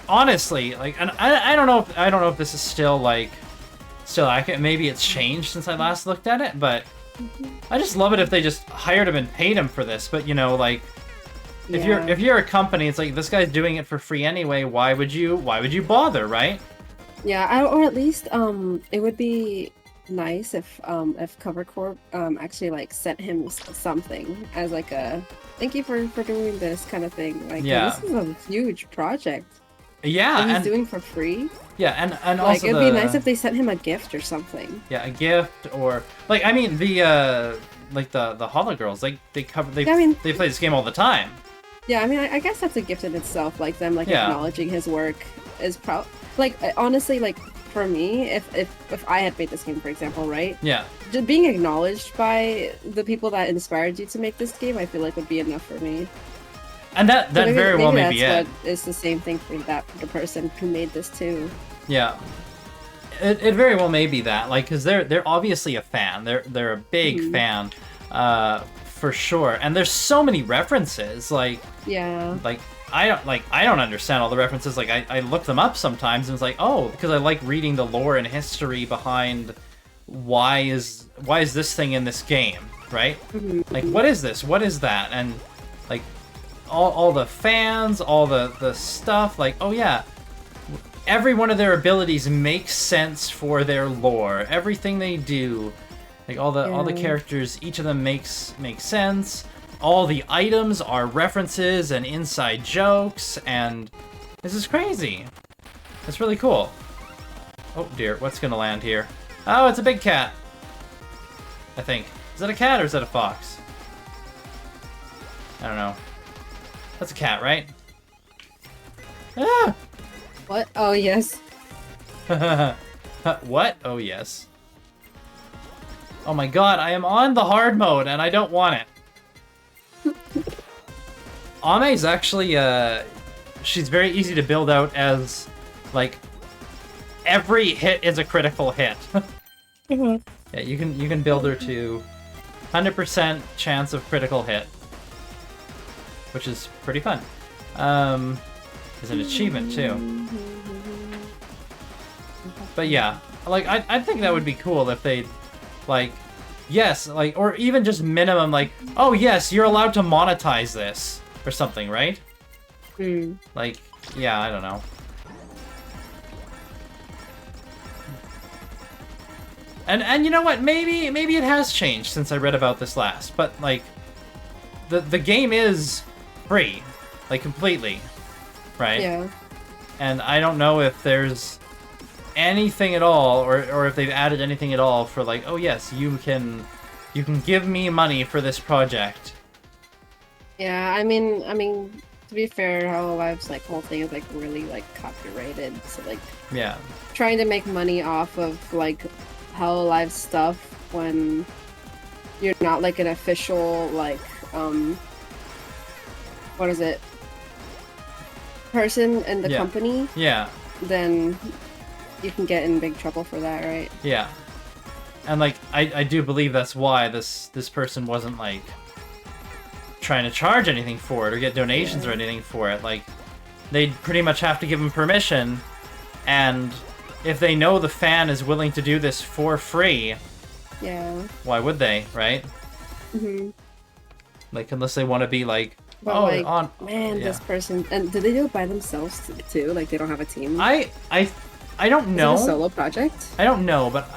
honestly, like, and I don't know if this is still accurate. Maybe it's changed since I last looked at it, but I just love it if they just hired him and paid him for this. But like, if you're a company, it's like, this guy's doing it for free anyway. Why would you bother, right? Yeah, or at least it would be nice if Cover Corp actually like sent him something as like a thank you for doing this kind of thing. Like, this is a huge project. Yeah, and he's doing for free. Yeah, and like, also it'd be nice if they sent him a gift or something. Yeah, a gift, or like, I mean, the like the Hollow Girls, like they play this game all the time. Yeah, I mean, I guess that's a gift in itself. Like them acknowledging his work is like, honestly, like for me, if I had made this game, for example, right? Yeah. Just being acknowledged by the people that inspired you to make this game, I feel like would be enough for me. And that very well may be it. It's the same thing for the person who made this too. Yeah. It very well may be that, like, because they're obviously a fan. They're a big fan, for sure. And there's so many references, like, like I don't understand all the references. Like, I look them up sometimes and it's like, oh, because I like reading the lore and history behind why is this thing in this game. right? Mhm. Like, what is this? What is that? And like all the fans, all the stuff, like, oh yeah, every one of their abilities makes sense for their lore. Everything they do, like all the Yeah. characters, each of them makes sense. All the items are references and inside jokes, and this is crazy. It's really cool. Oh dear, what's gonna land here? Oh, it's a big cat. I think. Is that a cat or is that a fox? I don't know. That's a cat, right? Ah! What? Oh, yes. What? Oh, yes. Oh my god, I am on the hard mode and I don't want it. Ame's actually, she's very easy to build out as, like, every hit is a critical hit. Yeah, you can build her to 100% chance of critical hit, which is pretty fun. There's an achievement too. But yeah, like I think that would be cool if they, like, yes, like, or even just minimum, like, oh yes, you're allowed to monetize this or something, right? Mm. Like, yeah, I don't know. And you know what? Maybe it has changed since I read about this last. But like, the game is free, like completely, right? Yeah. And I don't know if there's anything at all, or if they've added anything at all for like, oh yes, you can give me money for this project. Yeah, I mean, to be fair, Hololive's like whole thing is like really like copyrighted, so like Yeah. trying to make money off of like Hololive stuff when you're not like an official like what is it, person in the Yeah. company, Yeah. then you can get in big trouble for that, right? Yeah. And like, I do believe that's why this person wasn't like trying to charge anything for it or get donations or anything for it. Like, they'd pretty much have to give them permission, and if they know the fan is willing to do this for free, Yeah. why would they, right? Mm-hmm. Like, unless they want to be like, But oh, like, on man, yeah. this person, and do they do it by themselves too? Like they don't have a team? I don't Is know. it a solo project? I don't know, but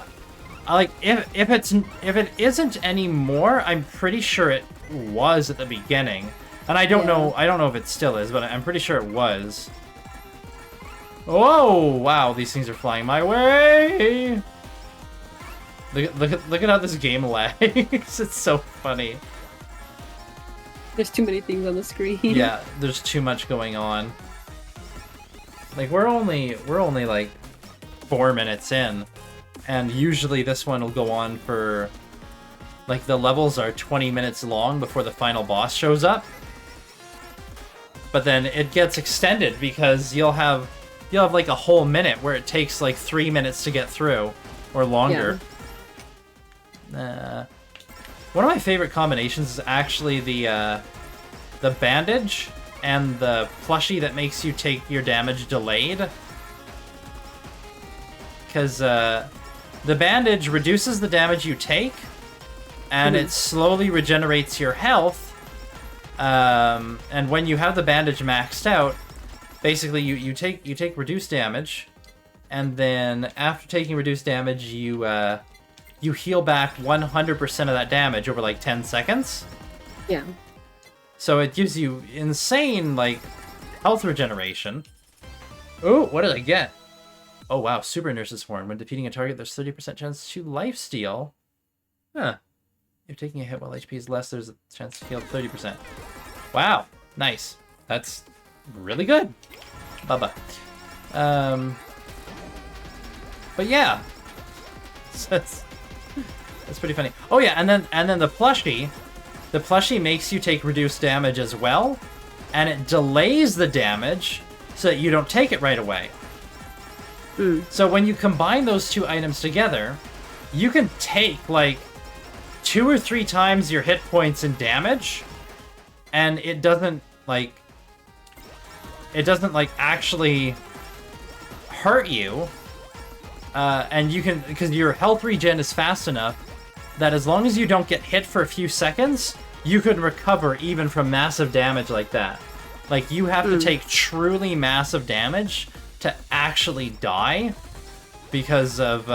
I like, if it isn't anymore, I'm pretty sure it was at the beginning, and I don't know if it still is, but I'm pretty sure it was. Whoa! Wow, these things are flying my way. Look at how this game lags. It's so funny. There's too many things on the screen. Yeah, there's too much going on. Like, we're only like 4 minutes in, and usually this one will go on for, like, the levels are 20 minutes long before the final boss shows up. But then it gets extended because you'll have like a whole minute where it takes like 3 minutes to get through, or longer. One of my favorite combinations is actually the bandage and the plushie that makes you take your damage delayed. Because the bandage reduces the damage you take, and it slowly regenerates your health. And when you have the bandage maxed out, basically you take reduced damage, and then after taking reduced damage, you heal back 100% of that damage over like 10 seconds. Yeah. So it gives you insane, like, health regeneration. Oh, what did I get? Oh wow, Super Nurse's Horn. When defeating a target, there's 30% chance to lifesteal. Huh. If taking a hit while HP is less, there's a chance to heal 30%. Wow, nice. That's really good. Bubba. But yeah. That's pretty funny. Oh yeah, and then the plushie. The plushie makes you take reduced damage as well, and it delays the damage so that you don't take it right away. So when you combine those two items together, you can take like 2 or 3 times your hit points in damage, and it doesn't like actually hurt you. And you can, because your health regen is fast enough that as long as you don't get hit for a few seconds, you can recover even from massive damage like that. Like, you have to take truly massive damage to actually die because of,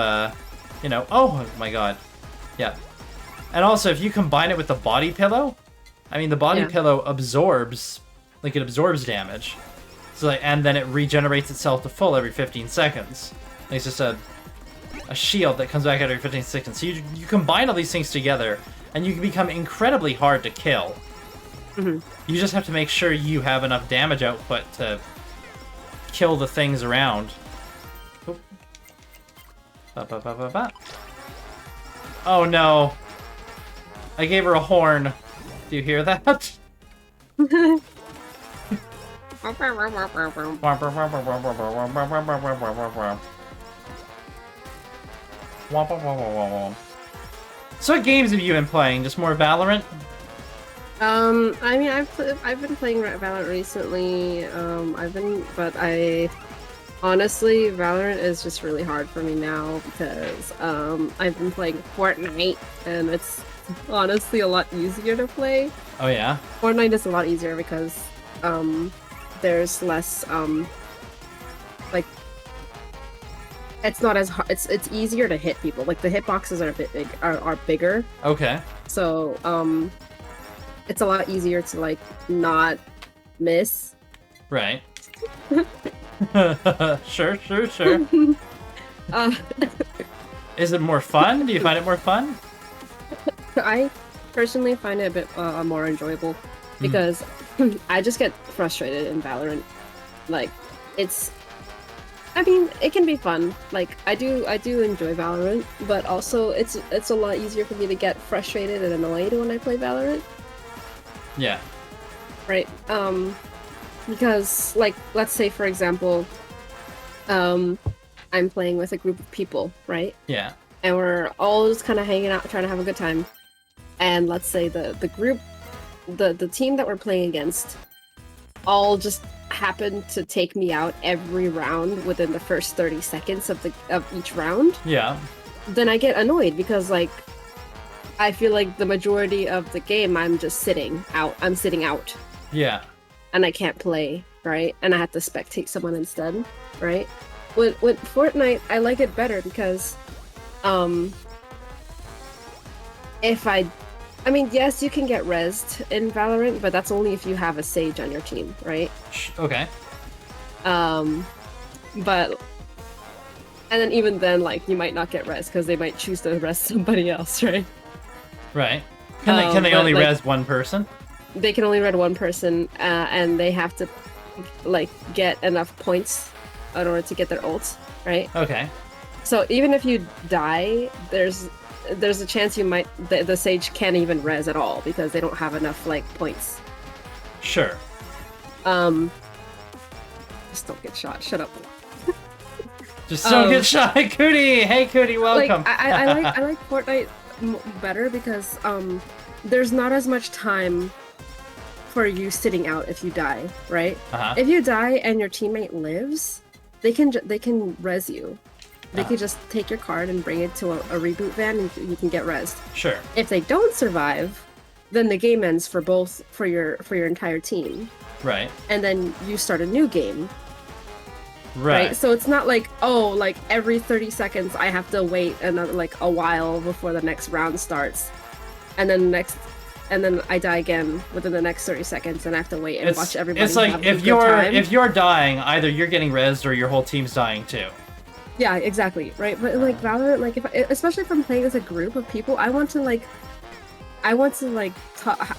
you know... Oh, my god. Yeah. And also, if you combine it with the body pillow, I mean, the body pillow absorbs... Like, it absorbs damage. So, like, and then it regenerates itself to full every 15 seconds. Like, it's just a shield that comes back every 15 seconds. So you combine all these things together, and you can become incredibly hard to kill. You just have to make sure you have enough damage output to kill the things around. Oop. Ba, ba, ba, ba, ba. Oh no. I gave her a horn. Do you hear that? So what games have you been playing? Just more Valorant? I mean, I've been playing Valorant recently. But honestly, Valorant is just really hard for me now because I've been playing Fortnite, and it's honestly a lot easier to play. Oh yeah? Fortnite is a lot easier because there's less like it's not as hard. It's easier to hit people. Like the hitboxes are a bit are bigger. Okay. So it's a lot easier to like not miss. Right. Sure. Is it more fun? Do you find it more fun? I personally find it a bit more enjoyable because I just get frustrated in Valorant. Like, I mean, it can be fun. Like, I do enjoy Valorant, but also it's a lot easier for me to get frustrated and annoyed when I play Valorant. Yeah. Right. Because, like, let's say, for example, I'm playing with a group of people, right? Yeah. And we're all just kind of hanging out, trying to have a good time. And let's say the group, the team that we're playing against, all just happen to take me out every round within the first 30 seconds of each round. Yeah. Then I get annoyed because, like, I feel like the majority of the game I'm just sitting out. I'm sitting out. Yeah. And I can't play, right? And I have to spectate someone instead, right? With Fortnite, I like it better because, I mean, yes, you can get rezzed in Valorant, but that's only if you have a Sage on your team, right? Okay. But, and then even then, like, you might not get rezzed because they might choose to rez somebody else, right? Right. Can they only res one person? They can only res one person, and they have to, like, get enough points in order to get their ults, right? Okay. So even if you die, there's a chance you might the Sage can't even res at all because they don't have enough like points. Sure. Just don't get shot. Shut up. Just don't get shot, Cootie. Hey, Cootie, welcome. Like, I like Fortnite better because there's not as much time for you sitting out if you die, right? If you die and your teammate lives, they can res you. They could just take your card and bring it to a reboot van and you can get rezzed. Sure. If they don't survive, then the game ends for your entire team. Right. And then you start a new game. Right. So it's not like, oh, like every 30 seconds I have to wait another like a while before the next round starts. And then I die again within the next 30 seconds and I have to wait and watch everybody. It's like if you're dying, either you're getting rezzed or your whole team's dying too. Yeah, exactly, right? But like Valorant, like especially if I'm playing as a group of people, I want to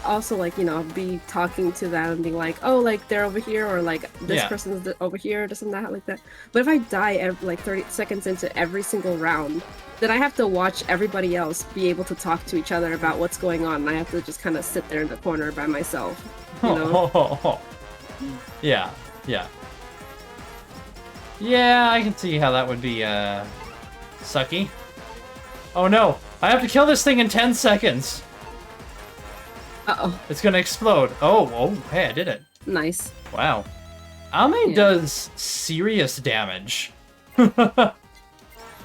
also like, you know, be talking to them and being like, oh, like they're over here or like this person's over here, this and that, like that. But if I die like 30 seconds into every single round, then I have to watch everybody else be able to talk to each other about what's going on, and I have to just kind of sit there in the corner by myself, you know? Yeah. Yeah, I can see how that would be, sucky. Oh no! I have to kill this thing in 10 seconds! Uh-oh. It's gonna explode. Oh, hey, I did it. Nice. Wow. Ame does serious damage.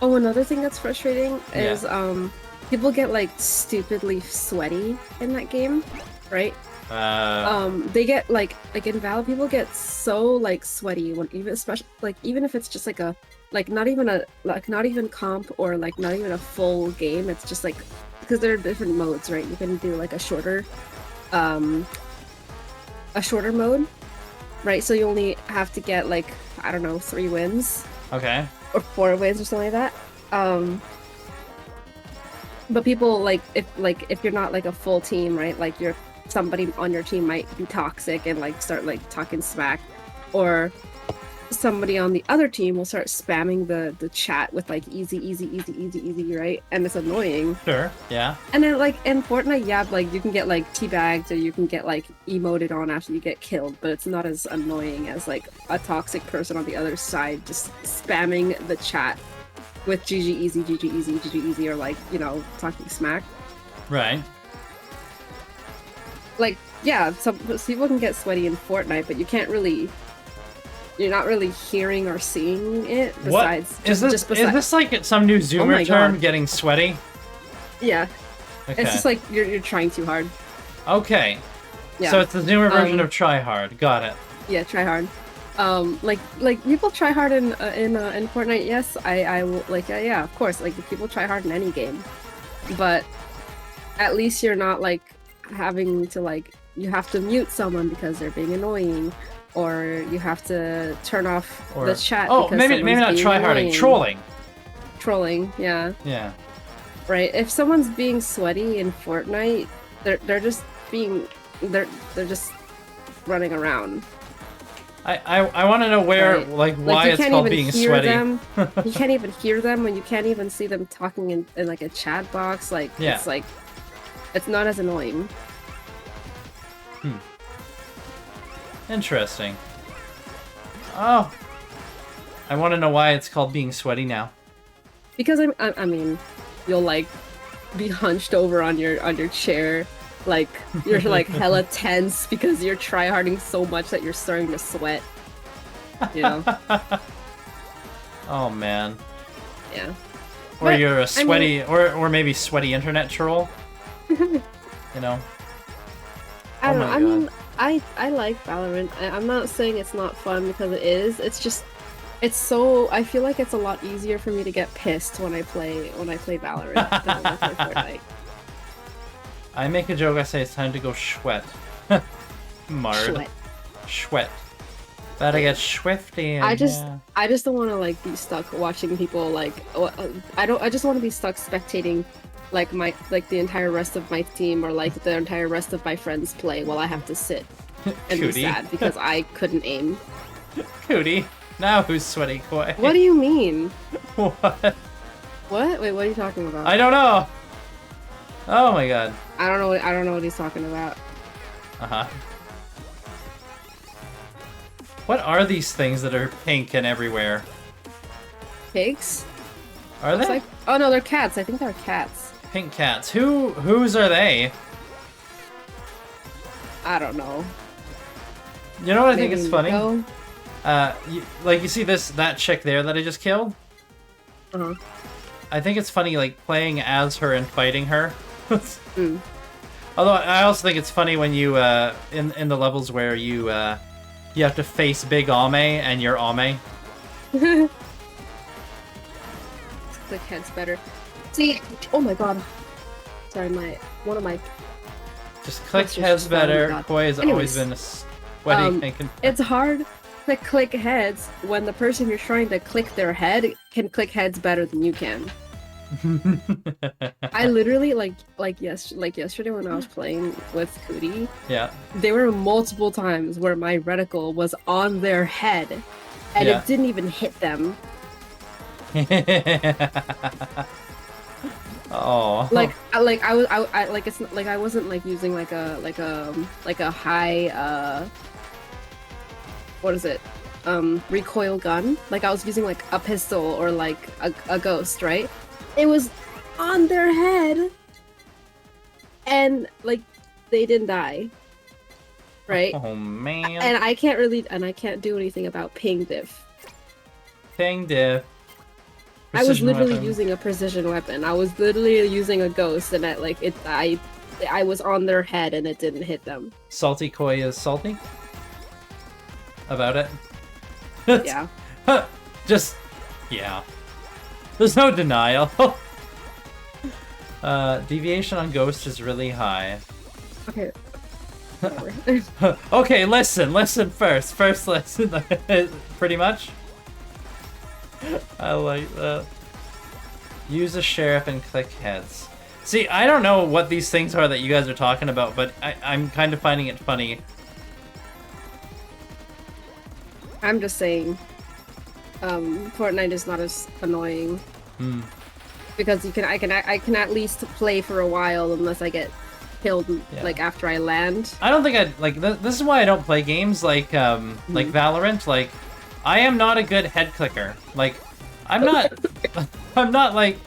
Oh, another thing that's frustrating is, people get like stupidly sweaty in that game, right? They get like in Valve, people get so like sweaty when even especially like even if it's just like a like not even comp or like not even a full game. It's just like because there are different modes, right? You can do like a shorter mode, right? So you only have to get like I don't know 3 wins. Okay. Or 4 wins or something like that. But people like if you're not like a full team, right? Like you're somebody on your team might be toxic and like start like talking smack, or somebody on the other team will start spamming the chat with like easy, right? And it's annoying. Sure. Yeah. And then like in Fortnite, yeah, like you can get like teabagged or you can get like emoted on after you get killed, but it's not as annoying as like a toxic person on the other side just spamming the chat with GG easy, or like, you know, talking smack. Right. Like, yeah, some people can get sweaty in Fortnite, but you're not really hearing or seeing it. Besides, what is this? Is this like some new Zoomer term? God. Getting sweaty? Yeah. Okay. It's just like you're trying too hard. Okay. Yeah. So it's the Zoomer version of try hard. Got it. Yeah, try hard. Like people try hard in Fortnite. Yes, I will. Like yeah, of course. Like people try hard in any game, but at least you're not like having to like you have to mute someone because they're being annoying, or you have to turn off the chat. Oh, because maybe not try harding, trolling. Trolling, yeah. Yeah. Right. If someone's being sweaty in Fortnite, they're just running around. I want to know where, right. like why it's called being sweaty. You can't even hear them, and you can't even see them talking in like a chat box. Like, yeah. It's like, it's not as annoying. Interesting. Oh. I want to know why it's called being sweaty now. Because I mean, you'll like be hunched over on your chair. Like, you're like hella tense because you're tryharding so much that you're starting to sweat. You know? Oh, man. Yeah. Or but, you're a sweaty, or maybe sweaty internet troll. You know? I don't know. I mean, I like Valorant. I'm not saying it's not fun because it is. It's just, it's so, I feel like it's a lot easier for me to get pissed when I play Valorant than when I play Fortnite. I make a joke, I say it's time to go schwet. Mard. Schwet. Better get swifty. I just don't want to like be stuck watching people like. I just want to be stuck spectating, like the entire rest of my team or like the entire rest of my friends play while I have to sit and be sad because I couldn't aim. Cootie. Now who's sweaty koi? What do you mean? What? What? Wait, what are you talking about? I don't know. Oh my god. I don't know what he's talking about. Uh-huh. What are these things that are pink and everywhere? Pigs? Are they? Like... Oh no, they're cats. I think they're cats. Pink cats. Whose are they? I don't know. You know what I think is funny? No? You see that chick there that I just killed? Uh-huh. I think it's funny, like, playing as her and fighting her. Although, I also think it's funny when you, in the levels where you have to face Big Ame and you're Ame. Click heads better. See, oh my god. Sorry, one of my... Just click heads better. Koi has always been a sweaty pink and... It's hard to click heads when the person you're trying to click their head can click heads better than you can. I literally like yesterday when I was playing with Cootie. Yeah. There were multiple times where my reticle was on their head, and it didn't even hit them. Oh. I wasn't like using like a high what is it? Recoil gun. Like I was using like a pistol or like a ghost, right? It was on their head, and like they didn't die, right? Oh man! And I can't do anything about ping diff. Ping diff. I was Precision literally weapon. using a precision weapon. I was literally using a ghost, and I was on their head, and it didn't hit them. Salty Koi is salty about it. Yeah. Just, yeah. There's no denial. Deviation on Ghost is really high. Okay. Okay, listen first. First listen. Pretty much. I like that. Use a sheriff and click heads. See, I don't know what these things are that you guys are talking about, but I'm kind of finding it funny. I'm just saying, Fortnite is not as annoying. Because I can at least play for a while unless I get killed like after I land. I don't think I'd like this is why I don't play games like Valorant. Like, I am not a good head clicker. Like, I'm not I'm not like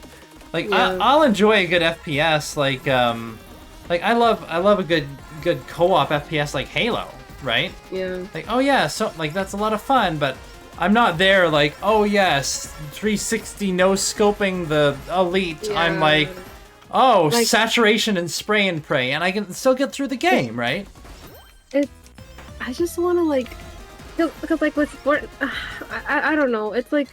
I'll enjoy a good FPS like I love a good co-op FPS like Halo, right? Yeah. Like, oh yeah, so like that's a lot of fun, but I'm not there like, oh yes, 360 no scoping the elite. Yeah. I'm like, oh, Like, saturation and spray and pray, and I can still get through the game, right? I just want to like, because like with Fort, I don't know. It's like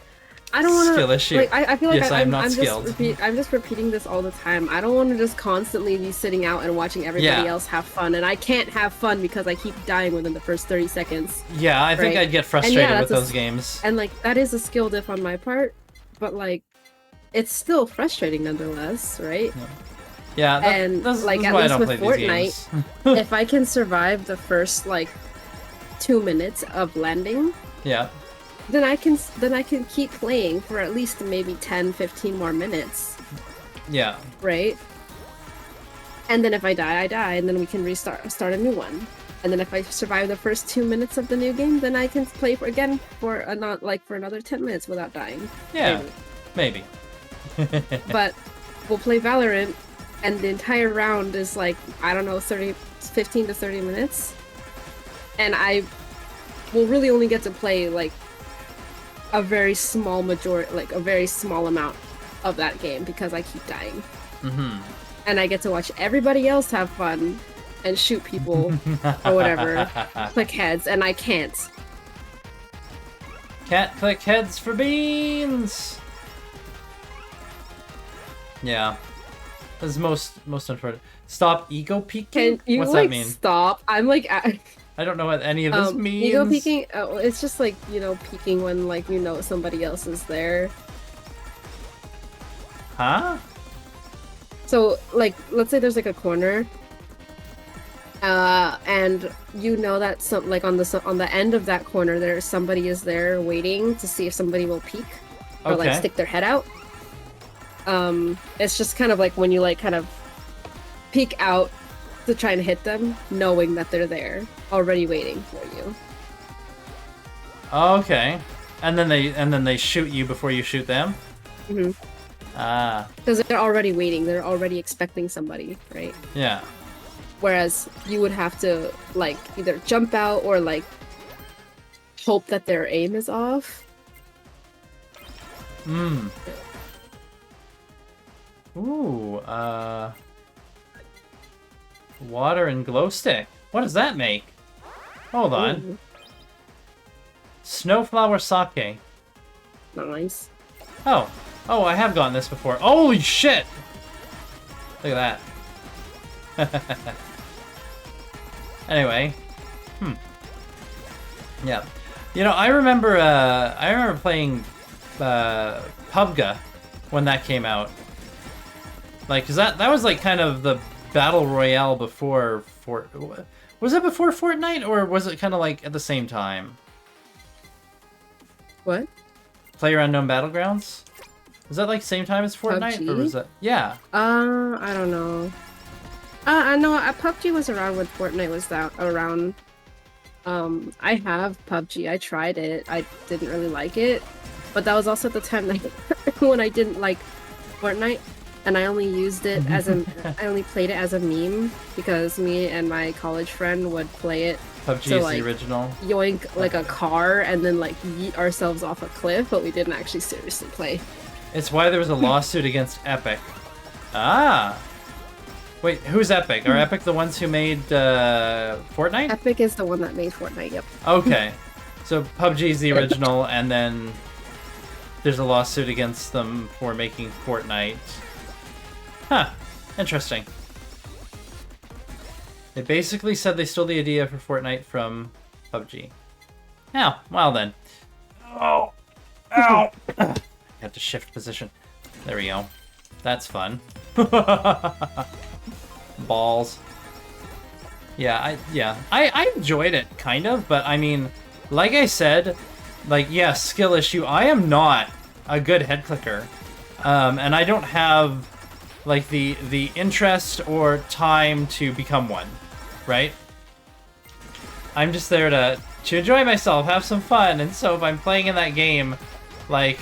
I don't want to. Skill issue. Like I feel like Yes, I'm not just skilled. I'm just repeating this all the time. I don't want to just constantly be sitting out and watching everybody Yeah. else have fun, and I can't have fun because I keep dying within the first 30 seconds. Yeah, I think Right. I'd get frustrated with that's a those games. And like that is a skill diff on my part, but like it's still frustrating nonetheless, right? Yeah, And, that's like, at why I least don't with play these games. If I can survive the first like 2 minutes of landing, Yeah. then I can keep playing for at least maybe 10-15 more minutes, Yeah. right? And then if I die, I die, and then we can start a new one. And then if I survive the first 2 minutes of the new game, then I can play for another 10 minutes without dying. Yeah. Maybe. But we'll play Valorant, and the entire round is like, I don't know, 15 to 30 minutes. And I will really only get to play like a very small amount of that game because I keep dying. And I get to watch everybody else have fun and shoot people or whatever, click heads, and I can't. Can't click heads for beans. Yeah. This is most unfortunate. Stop ego peeking? Can you What's like that mean? stop? I'm like I don't know what any of this means. ego peeking. Oh, it's just like, you know, peeking when like you know somebody else is there. Huh? So like, let's say there's like a corner, and you know that some like on the end of that corner there's somebody is there waiting to see if somebody will peek or like Okay. stick their head out. It's just kind of like when you like kind of peek out to try and hit them, knowing that they're there, already waiting for you. Okay. And then they shoot you before you shoot them? Mm-hmm. Ah. Because they're already waiting, they're already expecting somebody, right? Yeah. Whereas you would have to like either jump out or like hope that their aim is off. Ooh, water and glow stick. What does that make? Hold on. Ooh, Snowflower sake. nice. Oh. Oh, I have gotten this before. Holy shit! Look at that. Anyway. Yeah. You know, I remember playing PUBG when that came out. Like, 'cause that was like kind of the battle royale before was it before Fortnite, or was it kind of like at the same time? What? PlayerUnknown Battlegrounds? Was that like same time as Fortnite, or PUBG? was that? Yeah. I don't know. I know PUBG was around when Fortnite was around. I have PUBG. I tried it. I didn't really like it, but that was also at the time that when I didn't like Fortnite, and I only used it as I only played it as a meme because me and my college friend would play it. PUBG So, is like, the original. Yoink like a car and then like yeet ourselves off a cliff, but we didn't actually seriously play. It's why there was a lawsuit against Epic. Ah. Wait, who's Epic? Are Epic the ones who made Fortnite? Epic is the one that made Fortnite. Yep. Okay. So PUBG is the original, and then there's a lawsuit against them for making Fortnite. Huh. Interesting. They basically said they stole the idea for Fortnite from PUBG. Oh, well then. Oh. Ow! I have to shift position. There we go. That's fun. Balls. Yeah, I enjoyed it, kind of, but I mean, like I said, like, yeah, skill issue, I am not a good head clicker. And I don't have, like, the interest or time to become one, right? I'm just there to enjoy myself, have some fun, and so if I'm playing in that game, like,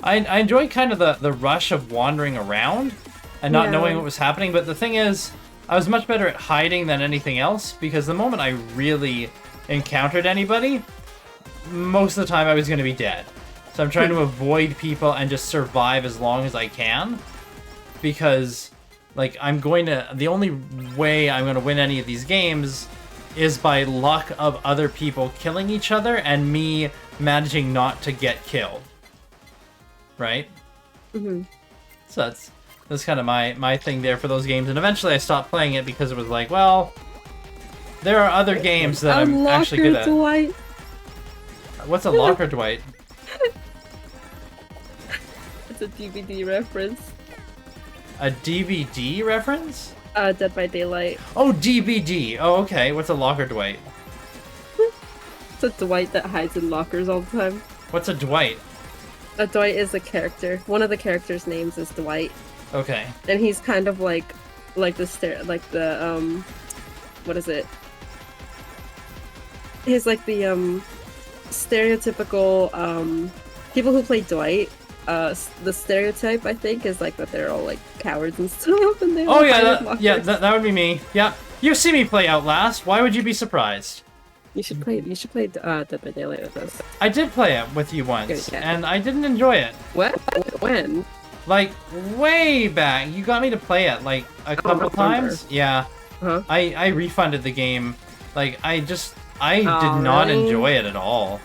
I enjoy kind of the rush of wandering around and not knowing what was happening, but the thing is, I was much better at hiding than anything else, because the moment I really encountered anybody, most of the time I was going to be dead. So I'm trying to avoid people and just survive as long as I can, because, like, the only way I'm going to win any of these games is by luck of other people killing each other and me managing not to get killed. Right? Mm-hmm. So that's kind of my thing there for those games, and eventually I stopped playing it because it was like, well, there are other games that I'm actually good at. Dwight. What's a locker, Dwight? It's a DVD reference. A DVD reference? Dead by Daylight. Oh, DVD. Oh, okay. What's a locker, Dwight? It's a Dwight that hides in lockers all the time. What's a Dwight? A Dwight is a character. One of the characters' names is Dwight. Okay. And he's kind of like what is it? He's like the stereotypical people who play Dwight. The stereotype, I think, is like that they're all like cowards and stuff, and they. Oh yeah, that would be me. Yeah, you see me play Outlast. Why would you be surprised? You should play Dead by Daylight with us. I did play it with you once, and I didn't enjoy it. What? When? Like way back. You got me to play it like a couple times. Yeah. Uh-huh. I refunded the game. Like I did not enjoy it at all.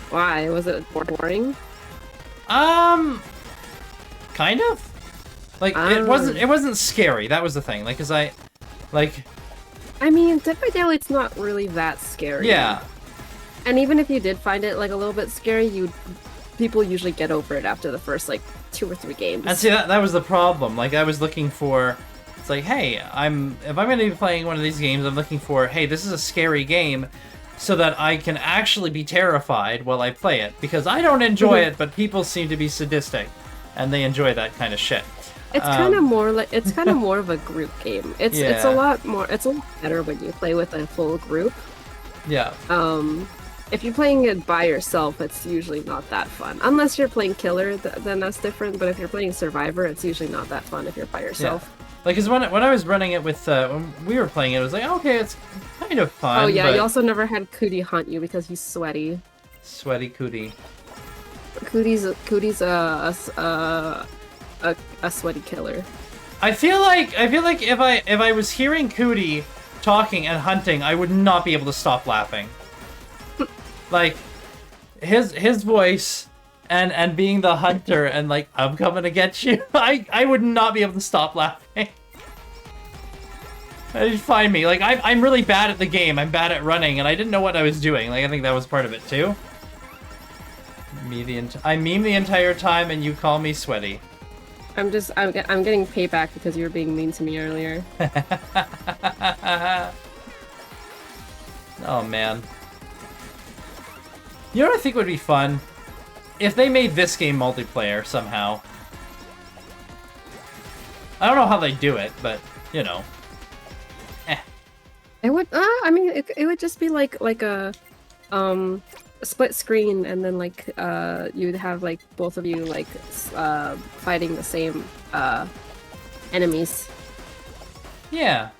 Why? Was it boring? Kind of. Like it wasn't scary. That was the thing. Like, 'cause I mean, Dead by Daylight's not really that scary. Yeah. And even if you did find it like a little bit scary, people usually get over it after the first like 2 or 3 games. And see, that was the problem. Like I was looking for, it's like, hey, if I'm going to be playing one of these games, I'm looking for, hey, this is a scary game, so that I can actually be terrified while I play it, because I don't enjoy it, but people seem to be sadistic, and they enjoy that kind of shit. It's kind of more of a group game. It's a lot better when you play with a full group. Yeah. If you're playing it by yourself, it's usually not that fun. Unless you're playing Killer, then that's different. But if you're playing Survivor, it's usually not that fun if you're by yourself. Yeah. Like, cause when I was running it with when we were playing it, it was like, okay, it's kind of fun. Oh yeah, but... you also never had Cootie hunt you because he's sweaty. Sweaty Cootie. Cootie's a sweaty killer. I feel like if I was hearing Cootie talking and hunting, I would not be able to stop laughing. Like his voice and being the hunter and like, I'm coming to get you, I would not be able to stop laughing. It'd find me. Like I'm really bad at the game. I'm bad at running, and I didn't know what I was doing. Like I think that was part of it too. I meme the entire time, and you call me sweaty. I'm getting payback because you were being mean to me earlier. Oh man. You know what I think would be fun? If they made this game multiplayer somehow. I don't know how they do it, but you know. It would. I mean, it would just be like a split screen, and then like you'd have like both of you like fighting the same enemies. Yeah.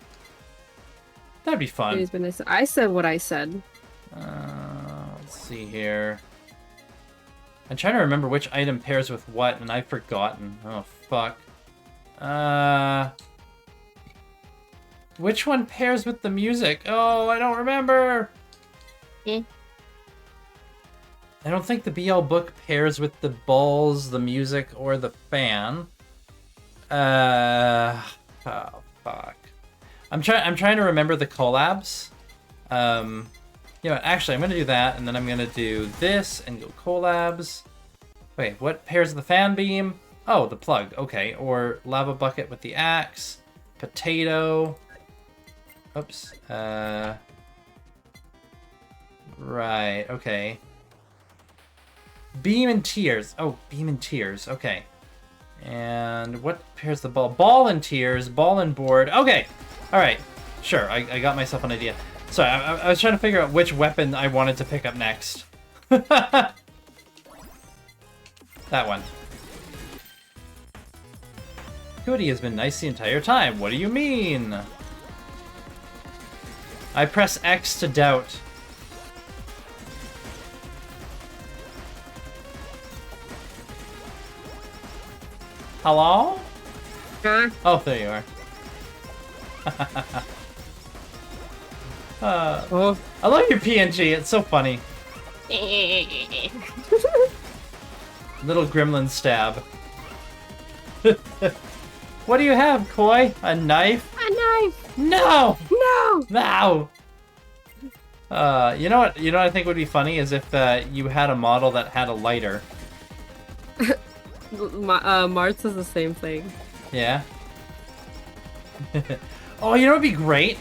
That'd be fun. I said what I said. Let's see here. I'm trying to remember which item pairs with what, and I've forgotten. Oh, fuck. Which one pairs with the music? Oh, I don't remember! I don't think the BL book pairs with the balls, the music, or the fan. Oh, fuck. I'm trying to remember the collabs. You know what, actually, I'm gonna do that, and then I'm gonna do this and go collabs. Wait, what pairs with the fan beam? Oh, the plug, okay. Or lava bucket with the axe. Potato. Oops. Right, okay. Beam and tears. Oh, beam and tears, okay. And what pairs the ball? Ball and tears, ball and board. Okay, alright. Sure, I got myself an idea. Sorry, I was trying to figure out which weapon I wanted to pick up next. That one. Cody has been nice the entire time. What do you mean? I press X to doubt. Hello? Huh? Oh, there you are. Oh. I love your PNG. It's so funny. Little gremlin stab. What do you have, Koi? A knife? A knife! No! No! No! You know what? You know what I think would be funny is if you had a model that had a lighter. Martz is the same thing. Yeah. Oh, you know what'd be great?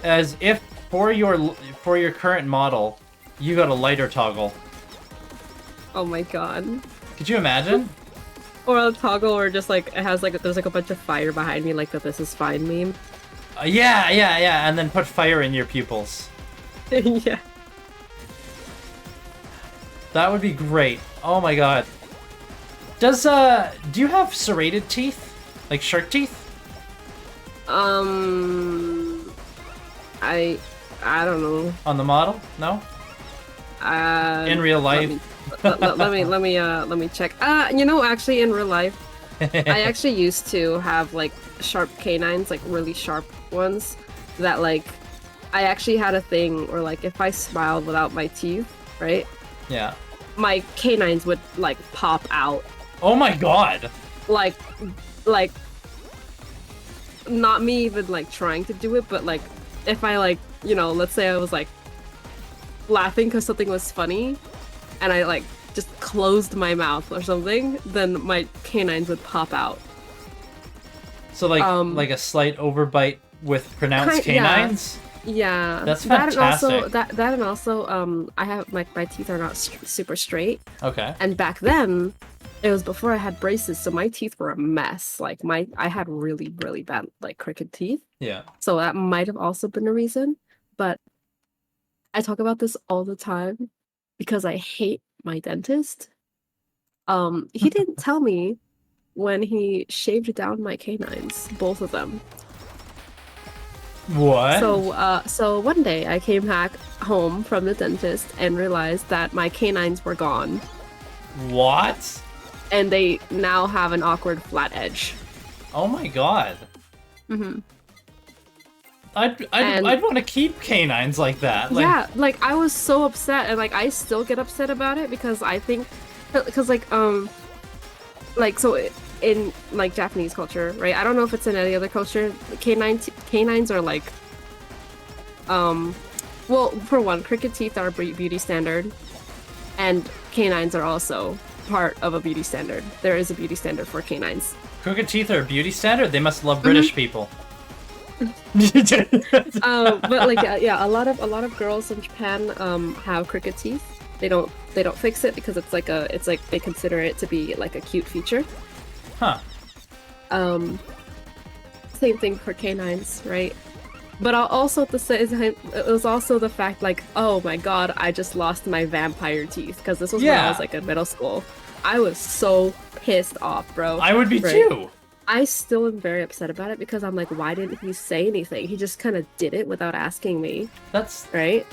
As if for your current model, you got a lighter toggle. Oh my god. Could you imagine? Or a toggle, or just like it has like there's like a bunch of fire behind me, like the "This is fine" meme. Yeah, and then put fire in your pupils. Yeah. That would be great. Oh my god. Do you have serrated teeth? Like shark teeth? I don't know. On the model? No? In real life? Let me check. You know, actually, in real life, I actually used to have like sharp canines, like really sharp ones. That like, I actually had a thing where like if I smiled without my teeth, right? Yeah. My canines would like pop out. Oh my god! Like, not me even like trying to do it, but like if I like, you know, let's say I was like laughing because something was funny, and I like just closed my mouth or something, then my canines would pop out. So like a slight overbite with pronounced canines? Yeah. That's fantastic. That and also I have my teeth are not super straight. Okay. And back then, it was before I had braces, so my teeth were a mess. Like I had really bad like crooked teeth. Yeah. So that might have also been a reason, but I talk about this all the time because I hate my dentist. He didn't tell me when he shaved down my canines, both of them. What? So one day I came back home from the dentist and realized that my canines were gone. What? And they now have an awkward flat edge. Oh my god. Mm-hmm. I'd want to keep canines like that. Like... Yeah, like I was so upset, and like I still get upset about it because I think, because like so in like Japanese culture, right? I don't know if it's in any other culture. Canines are like, well, for one, crooked teeth are a beauty standard, and canines are also part of a beauty standard. There is a beauty standard for canines. Crooked teeth are a beauty standard? They must love British people. But like yeah, a lot of girls in Japan have crooked teeth. They don't fix it because it's like they consider it to be like a cute feature. Huh. Same thing for canines, right? But I'll also at the same time, it was also the fact like, oh my god, I just lost my vampire teeth because this was when I was like in middle school. I was so pissed off, bro. I would be too. I still am very upset about it because I'm like, why didn't he say anything? He just kind of did it without asking me. That's right.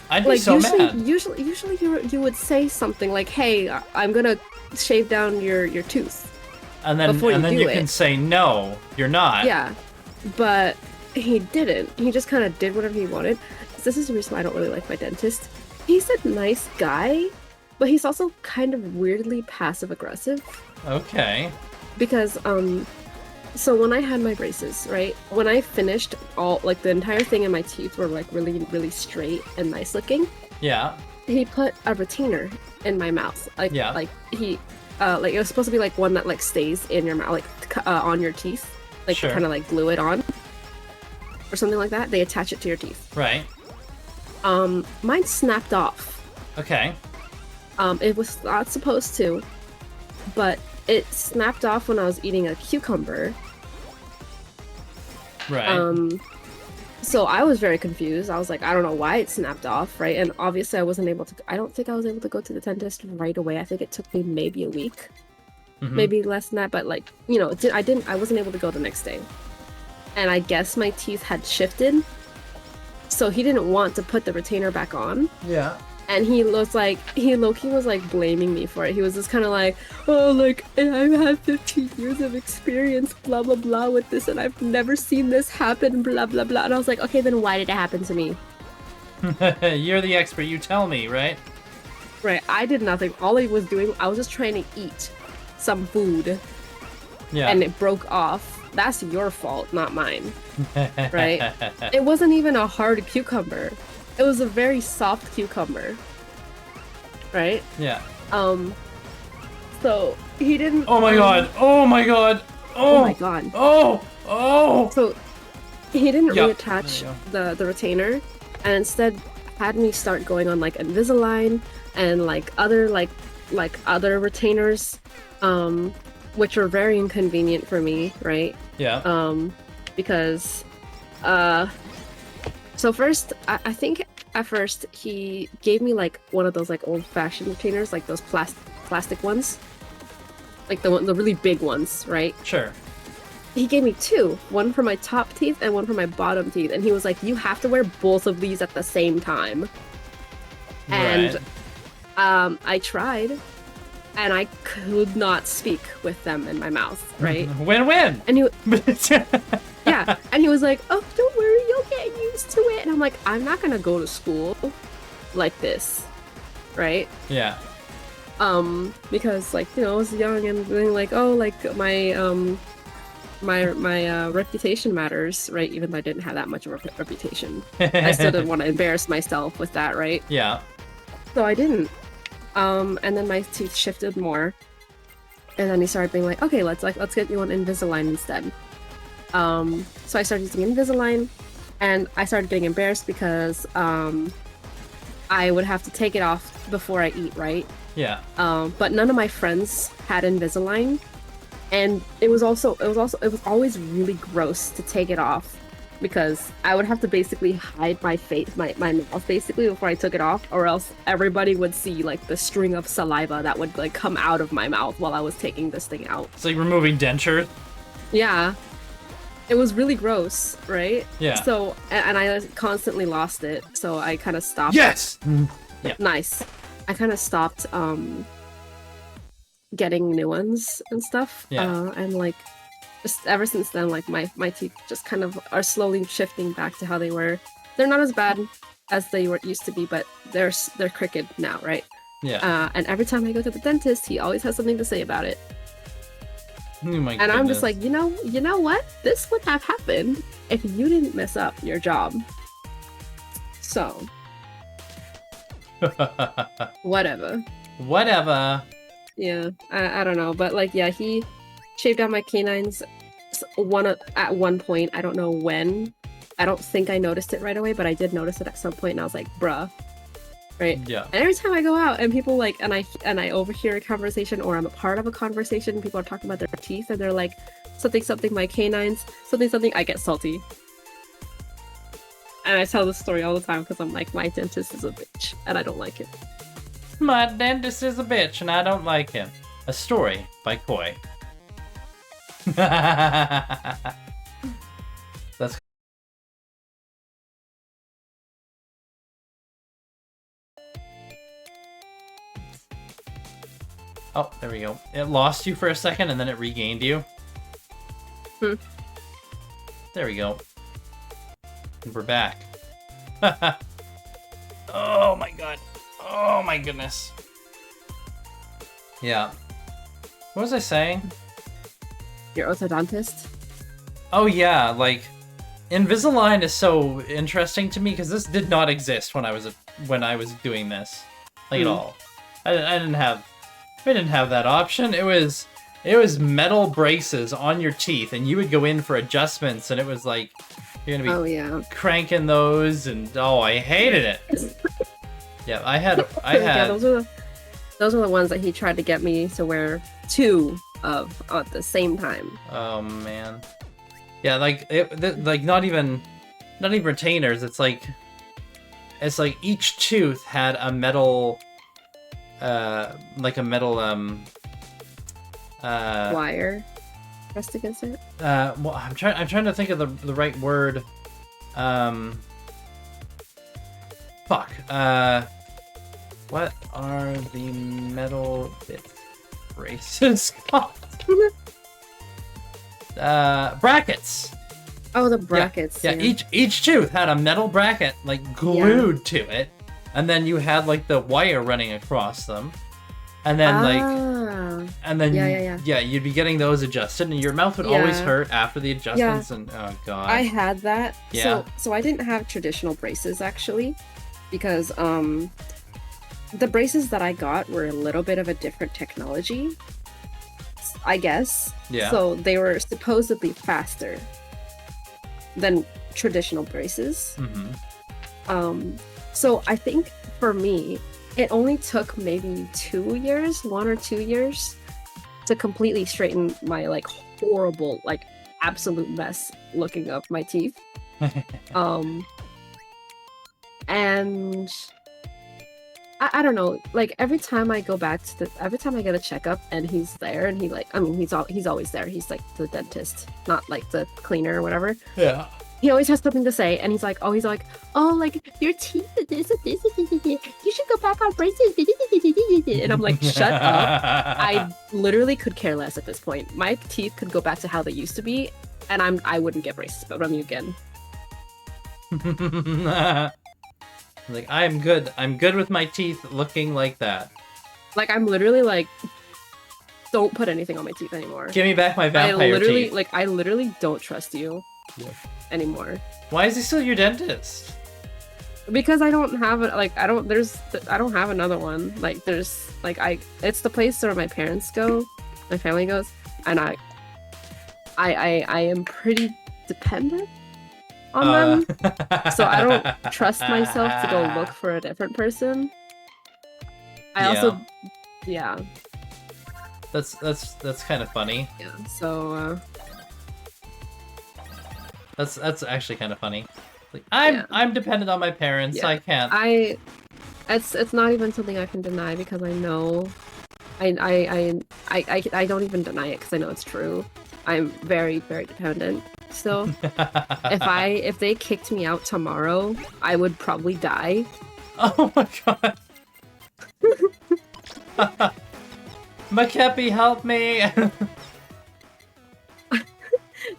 I'd be Like so mad. usually you would say something like, "Hey, I'm gonna shave down your tooth And then before you do you it." can say no, you're not. Yeah, but he didn't. He just kind of did whatever he wanted. This is the reason why I don't really like my dentist. He's a nice guy, but he's also kind of weirdly passive aggressive Okay. because so when I had my braces, right? When I finished all like the entire thing and my teeth were like really straight and nice looking, Yeah. he put a retainer in my mouth. Yeah. Like he like it was supposed to be like one that like stays in your mouth like on your teeth. Like Sure. kind of like glue it on or something like that. They attach it to your teeth. Right. Mine snapped off. Okay. It was not supposed to, but it snapped off when I was eating a cucumber. Right. So I was very confused. I was like, I don't know why it snapped off, right? And obviously I wasn't able to, I don't think I was able to go to the dentist right away. I think it took me maybe a week, maybe less than that, but like, you know, I wasn't able to go the next day. And I guess my teeth had shifted. So he didn't want to put the retainer back on. Yeah. And he low-key was like blaming me for it. He was just kind of like, oh, like, I've had 15 years of experience, blah, blah, blah with this, and I've never seen this happen, blah, blah, blah. And I was like, okay, then why did it happen to me? You're the expert, you tell me, right? Right, I did nothing. All I was doing, I was just trying to eat some food, Yeah. and it broke off. That's your fault, not mine, right? It wasn't even a hard cucumber. It was a very soft cucumber, right? Yeah. So he didn't. Oh my god. Oh my god. Oh Oh my god. Oh. Oh. So he didn't Yeah, reattach there you the retainer, and instead had me start going on like Invisalign and like other other retainers, which were very inconvenient for me, right? Yeah. Because so first I think at first he gave me like one of those like old-fashioned retainers, like those plastic ones, like the really big ones, right? Sure. He gave me two, one for my top teeth and one for my bottom teeth, and he was like, you have to wear both of these at the same time. And I tried, and I could not speak with them in my mouth, right? Win-win. And he yeah, and he was like, oh, don't worry, you'll get used to it. And I'm like, I'm not gonna go to school like this, right? Yeah. Because like, you know, I was young and being like, oh, like my reputation matters, right? Even though I didn't have that much of a reputation, I still didn't want to embarrass myself with that, right? Yeah. So I didn't. And then my teeth shifted more, and then he started being like, okay, let's get you on Invisalign instead. So I started using Invisalign, and I started getting embarrassed because I would have to take it off before I eat, right? Yeah. But none of my friends had Invisalign, and it was always really gross to take it off because I would have to basically hide my face, my mouth basically before I took it off, or else everybody would see like the string of saliva that would like come out of my mouth while I was taking this thing out. It's like removing dentures. Yeah. It was really gross, right? Yeah. So, and I constantly lost it, so I kind of stopped. Yes! Yeah. Nice. I kind of stopped getting new ones and stuff. Yeah. And like, just ever since then, like my teeth just kind of are slowly shifting back to how they were. They're not as bad as they were used to be, but they're crooked now, right? Yeah. And every time I go to the dentist, he always has something to say about it. Oh my And I'm just goodness. like, you know what? This would have happened if you didn't mess up your job. So, whatever. Whatever. Yeah, I don't know, but like, yeah, he shaved out my canines at one point. I don't know when. I don't think I noticed it right away, but I did notice it at some point, and I was like, bruh. Right? Yeah. And every time I go out and people like, and I overhear a conversation, or I'm a part of a conversation, people are talking about their teeth, and they're like, something, my canines, something, I get salty. And I tell this story all the time because I'm like, my dentist is a bitch, and I don't like it. My dentist is a bitch and I don't like him. A story by Koi. That's Oh, there we go. It lost you for a second, and then it regained you. Hmm. There we go. And we're back. Oh my god. Oh my goodness. Yeah. What was I saying? Your orthodontist? Oh yeah, like Invisalign is so interesting to me because this did not exist when I was doing this, like at all. I didn't have that option. It was metal braces on your teeth, and you would go in for adjustments, and it was like you're gonna be cranking those, and I hated it. Yeah, I had. Yeah, those are the ones that he tried to get me to wear 2 of at the same time. Oh man. Yeah, like like not even retainers. It's like each tooth had a metal, like a metal wire pressed against it. Well, I'm trying to think of the right word. Fuck. What are the metal bit braces called? Brackets. Oh, the brackets. Yeah. Each tooth had a metal bracket like glued to it, and then you had like the wire running across them, and then you'd be getting those adjusted, and your mouth would always hurt after the adjustments. And oh god, I had that. Yeah. So I didn't have traditional braces actually, because the braces that I got were a little bit of a different technology, I guess. Yeah. So they were supposedly faster than traditional braces. Mm-hmm. So I think for me, it only took maybe 2 years, 1 or 2 years, to completely straighten my like horrible, like absolute mess looking of my teeth. And I don't know, like every time I go back to every time I get a checkup and he's there, and he's always there. He's like the dentist, not like the cleaner or whatever. Yeah. He always has something to say, and he's like, oh, like your teeth are this. You should go back on braces. And I'm like, shut up. I literally could care less at this point. My teeth could go back to how they used to be, and I wouldn't get braces from you again. Like, I'm good with my teeth looking like that. Like, I'm literally like, don't put anything on my teeth anymore. Give me back my vampire teeth. I literally don't trust you anymore. Why is he still your dentist? Because I don't have it. Like, I don't have another one. Like, there's like it's the place where my parents go, my family goes, and I am pretty dependent on them, so I don't trust myself to go look for a different person. Also, that's kind of funny. Yeah. So that's actually kind of funny. Like, I'm dependent on my parents. Yeah. I can't. It's not even something I can deny, because I know, I don't even deny it because I know it's true. I'm very, very dependent still. If they kicked me out tomorrow, I would probably die. Oh my god. Makepi, help me!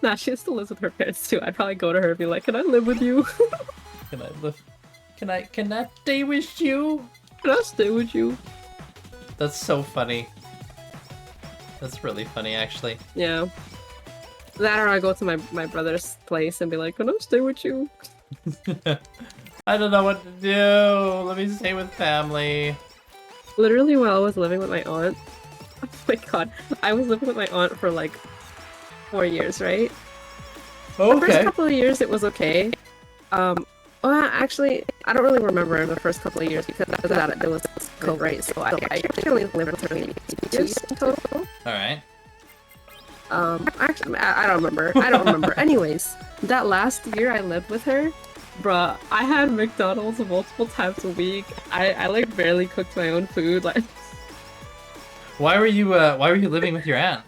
Nah, she still lives with her parents too. I'd probably go to her and be like, "Can I live with you? Can I live? Can I stay with you? Can I stay with you?" That's so funny. That's really funny, actually. Yeah. That, or I go to my brother's place and be like, "Can I stay with you?" I don't know what to do. Let me stay with family. Literally, while I was living with my aunt, oh my god, I was living with my aunt for like 4 years, right? Okay. The first couple of years, it was okay. Well, actually, I don't really remember the first couple of years, because after that, it was COVID, right? So I actually only lived with her maybe 2 years in total. Alright. Actually, I don't remember. Anyways, that last year I lived with her, bruh, I had McDonald's multiple times a week. I like barely cooked my own food, like. Why were you living with your aunt?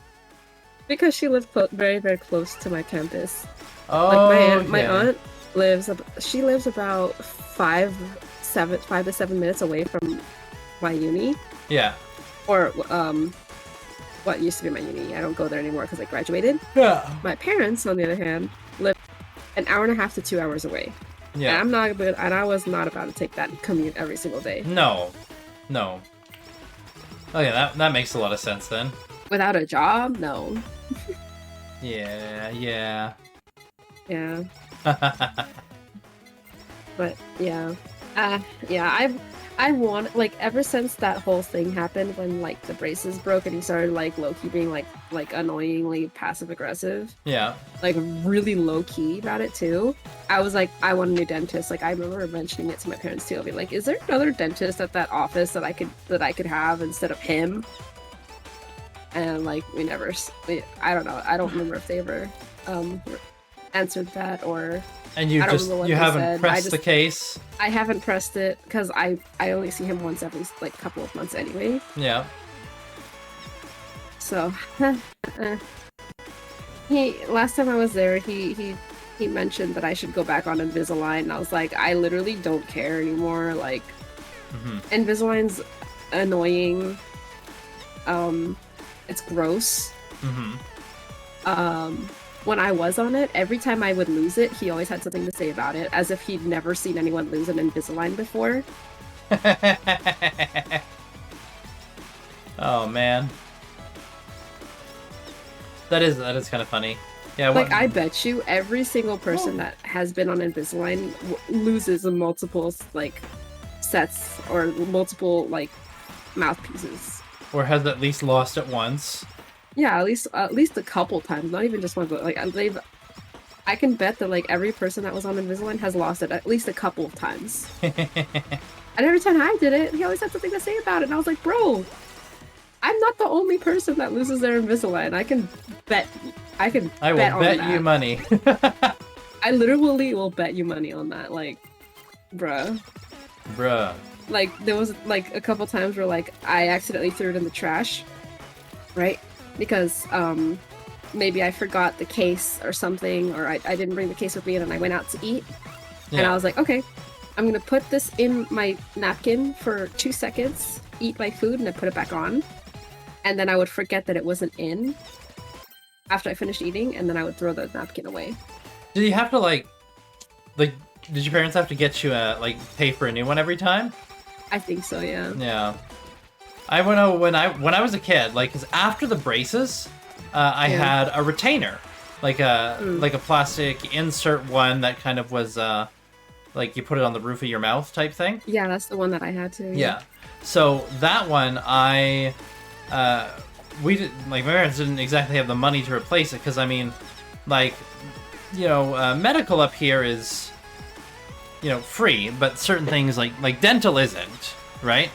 Because she lived very, very close to my campus. Oh, like my aunt lives about 5 to 7 minutes away from my uni. Yeah. or what used to be my uni. I don't go there anymore because I graduated. Yeah. My parents, on the other hand, live an hour and a half to 2 hours away. And Yeah. and I was not about to take that commute every single day. No. No. Oh yeah, that makes a lot of sense then. Without a job, no. Yeah, yeah. Yeah. But yeah, yeah. I want, like, ever since that whole thing happened when like the braces broke and he started like low key being like annoyingly passive aggressive, Yeah. like really low key about it too. I was like, I want a new dentist. Like I remember mentioning it to my parents too. I'll be like, is there another dentist at that office that I could have instead of him? And like I don't know. I don't remember if they ever answered that or. And you I don't just remember what you they haven't said. pressed the case. I haven't pressed it because I only see him once every like couple of months anyway. Yeah. So he last time I was there, he mentioned that I should go back on Invisalign, and I was like, I literally don't care anymore. Like, Invisalign's annoying. It's gross. When I was on it, every time I would lose it, he always had something to say about it, as if he'd never seen anyone lose an Invisalign before. Oh man. That is kind of funny. Yeah, Like, I bet you every single person that has been on Invisalign loses multiple, like, sets or multiple, like, mouthpieces. or has at least lost it once. Yeah, at least a couple times, not even just one, but, like, I can bet that, like, every person that was on Invisalign has lost it at least a couple of times. And every time I did it, he always had something to say about it, and I was like, bro, I'm not the only person that loses their Invisalign. I will bet you money. I literally will bet you money on that. Like, bruh. Like, there was, like, a couple times where, like, I accidentally threw it in the trash, right? Because, maybe I forgot the case or something, or I didn't bring the case with me and then I went out to eat. Yeah. And I was like, okay, I'm gonna put this in my napkin for 2 seconds, eat my food, and then put it back on. And then I would forget that it wasn't in after I finished eating, and then I would throw the napkin away. Did you have to like did your parents have to get you pay for a new one every time? I think so, yeah. Yeah. I know when I was a kid, like, 'cause after the braces, I had a retainer, like a plastic insert one that kind of was like you put it on the roof of your mouth type thing. Yeah, that's the one that I had too. Yeah. So that one we did, like, my parents didn't exactly have the money to replace it, because I mean, like, medical up here is, free, but certain things like dental isn't, right?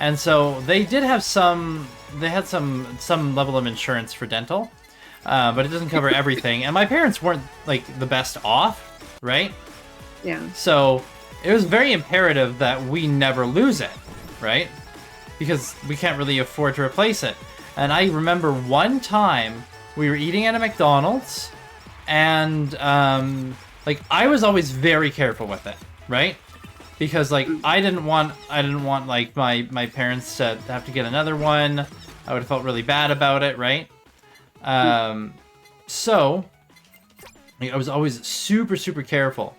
And so they did have some level of insurance for dental, but it doesn't cover everything. And my parents weren't like the best off, right? Yeah. So it was very imperative that we never lose it, right? Because we can't really afford to replace it. And I remember one time we were eating at a McDonald's, and like, I was always very careful with it, right? Because, like, I didn't want like my parents to have to get another one. I would have felt really bad about it, right? So like, I was always super, super careful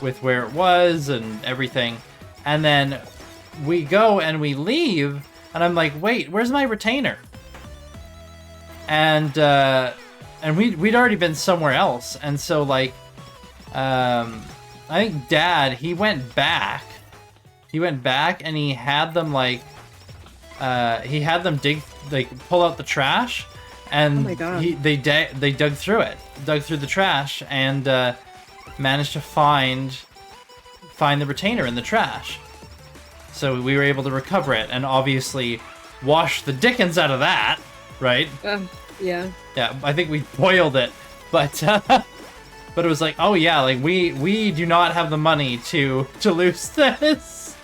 with where it was and everything. And then we go and we leave, and I'm like, wait, where's my retainer? And we'd already been somewhere else, and so, like, I think Dad, he went back and he had them pull out the trash, and oh my God. they dug through the trash, and managed to find the retainer in the trash. So we were able to recover it, and obviously wash the dickens out of that, right? Yeah. Yeah, I think we boiled it, but but it was like, oh yeah, like we do not have the money to lose this.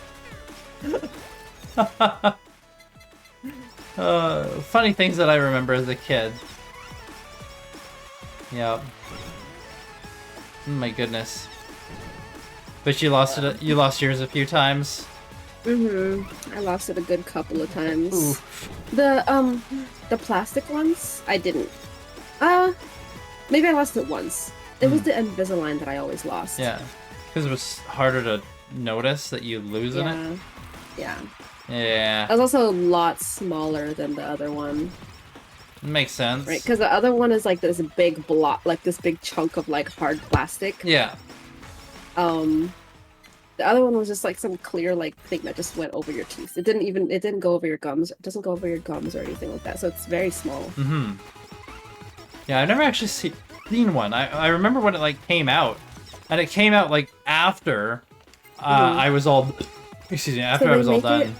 Funny things that I remember as a kid. Yeah. Oh my goodness. But you lost yours a few times. I lost it a good couple of times. Oof. The plastic ones, I didn't. Maybe I lost it once. It was the Invisalign that I always lost. Yeah, because it was harder to notice that you losing Yeah. it. Yeah. Yeah, It was also a lot smaller than the other one, makes sense. right? Because the other one is like this big block, like this big chunk of like hard plastic. Yeah, The other one was just like some clear like thing that just went over your teeth. It didn't go over your gums. It doesn't go over your gums or anything like that. So it's very small. mm-hmm. Yeah, I've never actually seen one. I remember when it like came out, and it came out like after I was all, excuse me, after I was all done.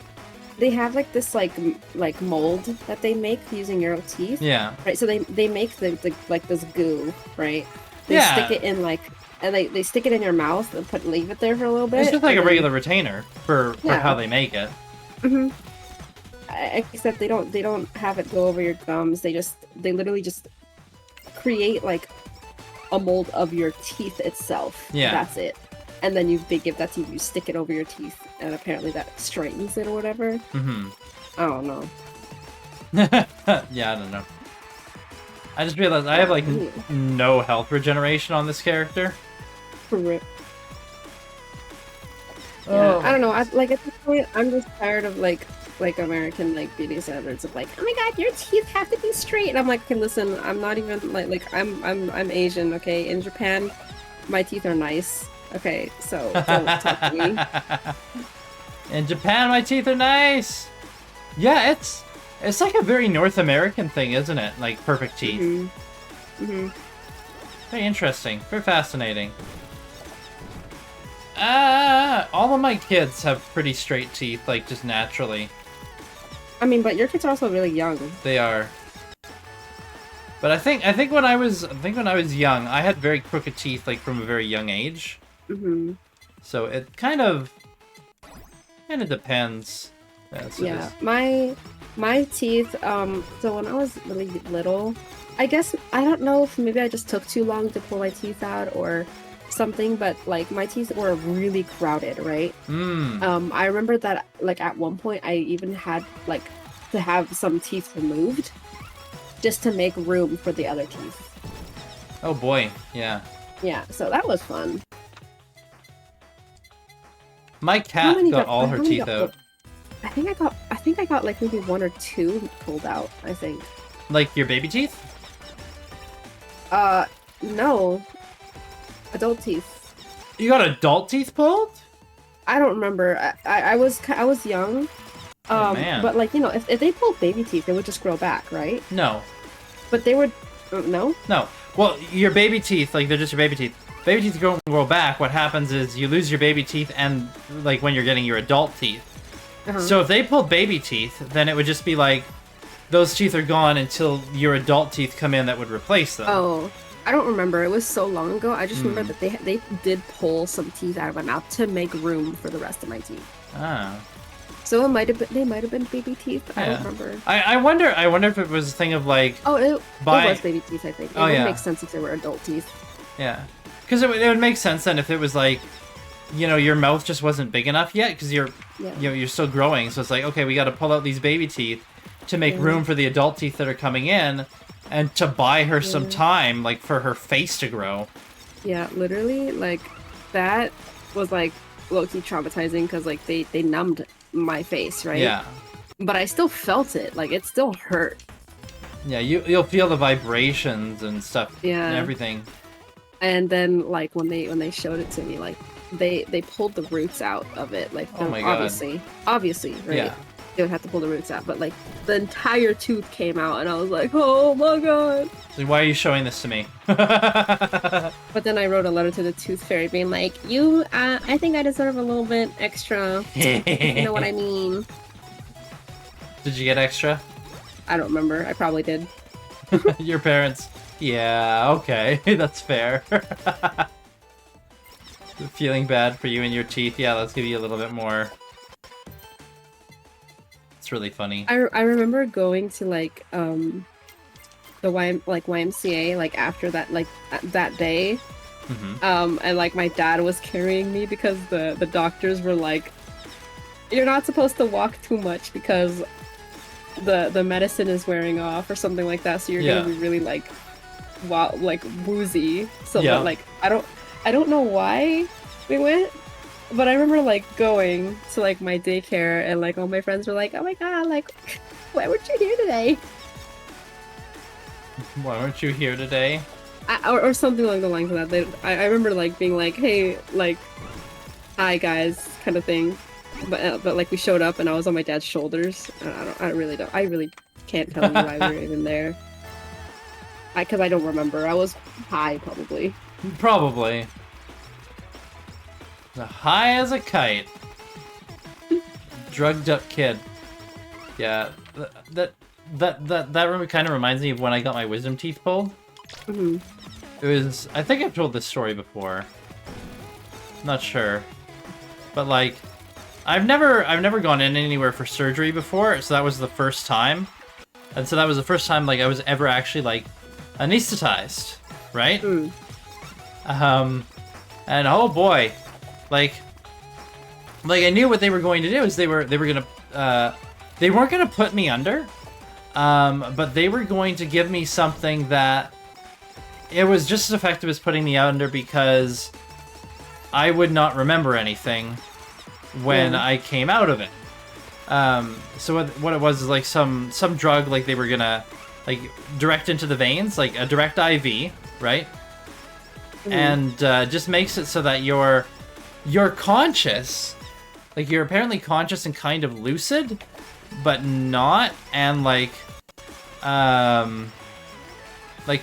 They have like this like mold that they make using your teeth. Yeah. Right. So they make the like this goo, right? They Yeah. stick it in like, and they stick it in your mouth and leave it there for a little bit. It's just like a and then- regular retainer for Yeah. how they make it. Mhm. Except they don't have it go over your gums. They literally just create like a mold of your teeth itself. Yeah. That's it. And then they give that to you. You stick it over your teeth, and apparently that straightens it or whatever. Mm-hmm. I don't know. Yeah, I don't know. I just realized I have like no health regeneration on this character. For real. Yeah, Oh. I don't know. Like at this point, I'm just tired of like American like beauty standards of like, oh my god, your teeth have to be straight. And I'm like, okay, listen, I'm not even like I'm Asian, okay? In Japan, my teeth are nice. Okay, so don't talk to me. In Japan, my teeth are nice. Yeah, it's like a very North American thing, isn't it? Like perfect teeth. Very interesting. Very fascinating. All of my kids have pretty straight teeth, like just naturally. I mean, but your kids are also really young. They are. But I think when I was young, I had very crooked teeth, like from a very young age. So it kind of depends. Yeah, my teeth. So when I was really little, I guess I don't know if maybe I just took too long to pull my teeth out or something, but like my teeth were really crowded, right? I remember that like at one point I even had like to have some teeth removed just to make room for the other teeth. Oh boy, yeah. Yeah, so that was fun. My cat got all her teeth out. I think I got like maybe one or two pulled out, I think. Like your baby teeth? No. Adult teeth. You got adult teeth pulled? I don't remember. I was young. Oh, man. But like, you know, if they pulled baby teeth, they would just grow back, right? No. But they would no? No. Well, your baby teeth, like they're just your baby teeth. Baby teeth grow back. What happens is you lose your baby teeth and like when you're getting your adult teeth. So if they pulled baby teeth, then it would just be like those teeth are gone until your adult teeth come in that would replace them. Oh, I don't remember. It was so long ago. I just remember that they did pull some teeth out of my mouth to make room for the rest of my teeth. Ah. So they might have been baby teeth. I don't remember. I wonder if it was a thing of like Oh, it was baby teeth, I think. It would make sense if they were adult teeth. Yeah. Because it would make sense then if it was like, you know, your mouth just wasn't big enough yet because you know, you're still growing. So it's like, okay, we got to pull out these baby teeth to make room for the adult teeth that are coming in and to buy her some time, like, for her face to grow. Yeah, literally, like, that was, like, low-key traumatizing because, like, they numbed my face, right? Yeah. But I still felt it. Like, it still hurt. Yeah, you'll feel the vibrations and stuff and Yeah. everything. And then, like, when they showed it to me, like, they pulled the roots out of it. Like, Oh my God. obviously, right? Yeah. They would have to pull the roots out. But, like, the entire tooth came out, and I was like, oh my God. So why are you showing this to me? But then I wrote a letter to the tooth fairy being like, I think I deserve a little bit extra. You know what I mean? Did you get extra? I don't remember. I probably did. Your parents. Yeah, okay. That's fair. Feeling bad for you and your teeth. Yeah, let's give you a little bit more. It's really funny. I remember going to like the YMCA like after that that day. Mm-hmm. And like my dad was carrying me because the doctors were like you're not supposed to walk too much because the medicine is wearing off or something like that. So you're Yeah. gonna be really like, wow, like woozy. So Yeah. but like I don't know why we went, but I remember like going to like my daycare and like all my friends were like, oh my god, like why weren't you here today? Why weren't you here today? Or something along the lines of that. I remember like being like, hey, like, hi guys, kind of thing. But like we showed up and I was on my dad's shoulders. And I really can't tell you why we were even there. Because I don't remember. I was high probably. Probably. High as a kite. Drugged up kid. Yeah, that room kind of reminds me of when I got my wisdom teeth pulled. Hmm. It was, I think I've told this story before. Not sure. But like, I've never gone in anywhere for surgery before, so that was the first time. And so that was the first time like I was ever actually like anesthetized, right? Mm. And oh boy, like I knew what they were going to do is they weren't gonna put me under, but they were going to give me something that it was just as effective as putting me under because I would not remember anything when I came out of it. So what it was is like some drug like they were gonna like direct into the veins, like a direct IV, right? Mm. And just makes it so that you're conscious, like you're apparently conscious and kind of lucid, but not, and like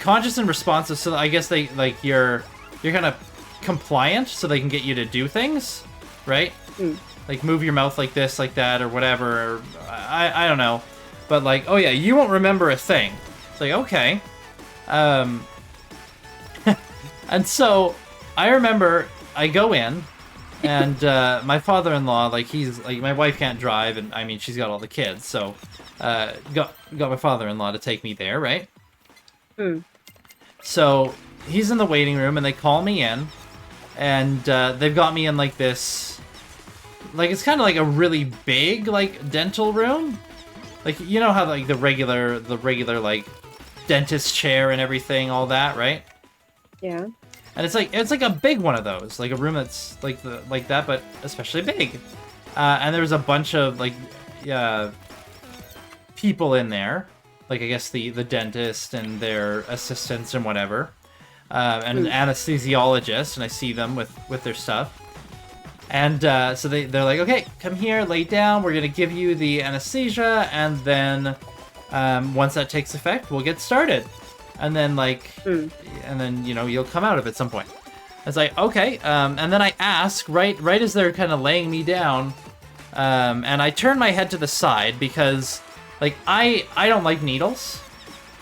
conscious and responsive. So I guess they like you're kind of compliant, so they can get you to do things, right? Mm. Like move your mouth like this, like that, or whatever. Or, I don't know, but like, oh yeah, you won't remember a thing. It's like, okay. And so I remember I go in, and my father-in-law, like he's like my wife can't drive, and I mean she's got all the kids, so got my father-in-law to take me there, right? Mm. So he's in the waiting room, and they call me in, and they've got me in like this, like it's kind of like a really big like dental room, like you know how like the regular like dentist chair and everything, all that, right? Yeah. And it's like a big one of those, like a room that's like that, but especially big. And there was a bunch of like people in there, like I guess the dentist and their assistants and whatever, and an anesthesiologist, and I see them with their stuff. And so they're like, okay, come here, lay down. We're gonna give you the anesthesia, and then once that takes effect, we'll get started. And then and then you know you'll come out of it at some point. It's like okay, and then I ask right as they're kind of laying me down, and I turn my head to the side because like I don't like needles,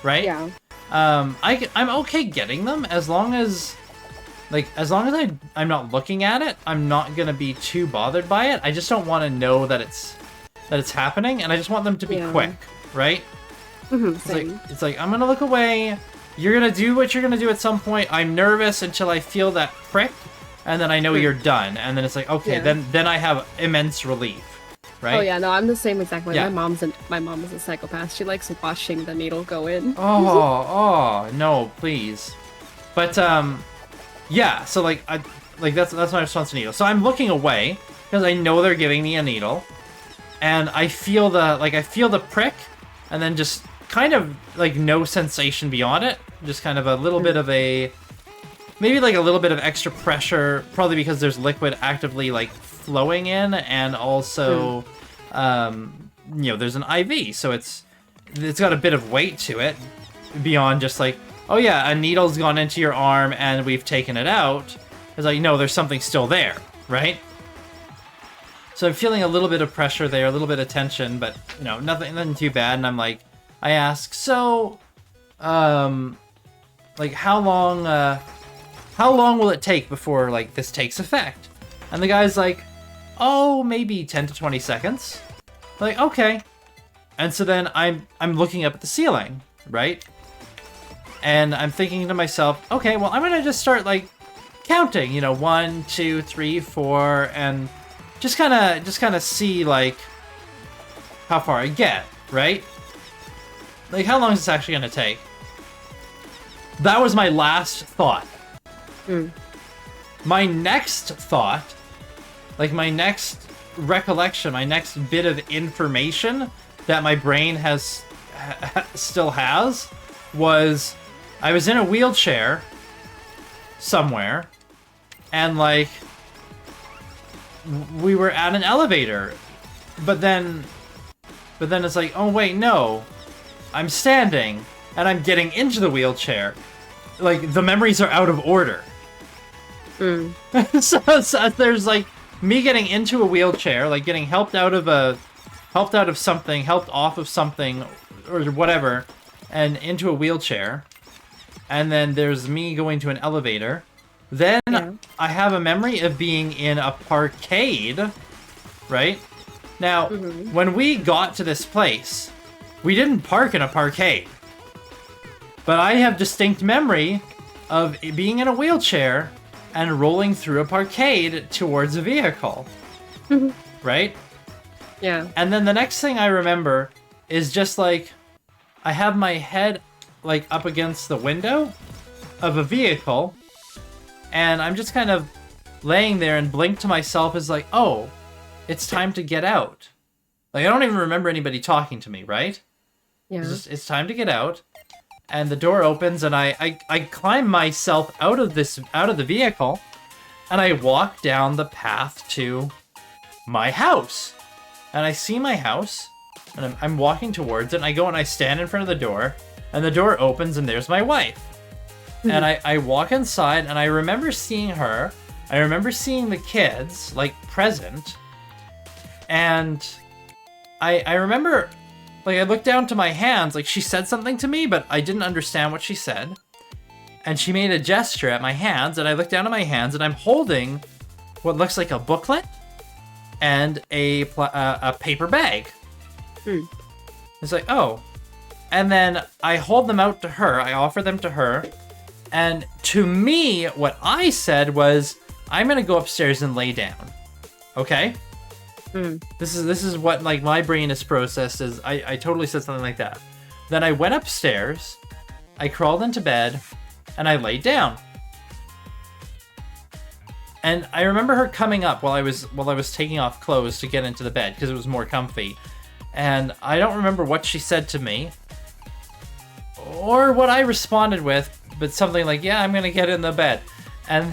right? Yeah. I'm okay getting them as long as I'm not looking at it. I'm not gonna be too bothered by it. I just don't want to know that it's happening, and I just want them to be quick, right? Mm-hmm, It's like I'm gonna look away. You're gonna do what you're gonna do at some point. I'm nervous until I feel that prick, and then I know you're done. And then it's like okay, then I have immense relief, right? Oh yeah, no, I'm the same exact way. Yeah. My mom is a psychopath. She likes watching the needle go in. Oh no, please. But yeah. So like that's my response to needle. So I'm looking away because I know they're giving me a needle, and I feel the prick, and then just kind of like no sensation beyond it, just kind of a little bit of maybe like a little bit of extra pressure, probably because there's liquid actively like flowing in, and also you know there's an IV, so it's got a bit of weight to it beyond just like, oh yeah, a needle's gone into your arm and we've taken it out. It's like, no, there's something still there, right? So I'm feeling a little bit of pressure there, a little bit of tension, but you know, nothing too bad. And I'm like, I ask, so, like how long will it take before like this takes effect? And the guy's like, oh, maybe 10 to 20 seconds. Like, okay. And so then I'm looking up at the ceiling, right? And I'm thinking to myself, okay, well, I'm gonna just start like counting, you know, 1, 2, 3, 4, and just kind of see like how far I get, right? Like how long is this actually gonna take? That was my last thought. My next thought, like my next recollection, my next bit of information that my brain still has, was I was in a wheelchair somewhere, and like we were at an elevator, but then it's like, oh wait, no, I'm standing and I'm getting into the wheelchair. Like the memories are out of order. So there's like me getting into a wheelchair, like getting helped off of something, or whatever, and into a wheelchair. And then there's me going to an elevator. Then I have a memory of being in a parkade, right? Now, when we got to this place, we didn't park in a parkade. But I have distinct memory of being in a wheelchair and rolling through a parkade towards a vehicle. Right? Yeah. And then the next thing I remember is just like I have my head like up against the window of a vehicle, and I'm just kind of laying there and blink to myself as like, oh, it's time to get out. Like I don't even remember anybody talking to me, right? Yeah. It's time to get out. And the door opens, and I climb myself out of the vehicle, and I walk down the path to my house. And I see my house, and I'm walking towards it, and I go and I stand in front of the door, and the door opens, and there's my wife. And I walk inside, and I remember seeing her. I remember seeing the kids, like, present. And I remember, like, I looked down to my hands, like, she said something to me, but I didn't understand what she said. And she made a gesture at my hands, and I looked down at my hands, and I'm holding what looks like a booklet and a paper bag. It's like, oh. And then I hold them out to her. I offer them to her. And to me, what I said was, I'm going to go upstairs and lay down. Okay? This is what like my brain is processed as. I totally said something like that. Then I went upstairs, I crawled into bed, and I laid down. And I remember her coming up while I was taking off clothes to get into the bed because it was more comfy. And I don't remember what she said to me or what I responded with, but something like, "Yeah, I'm gonna get in the bed," and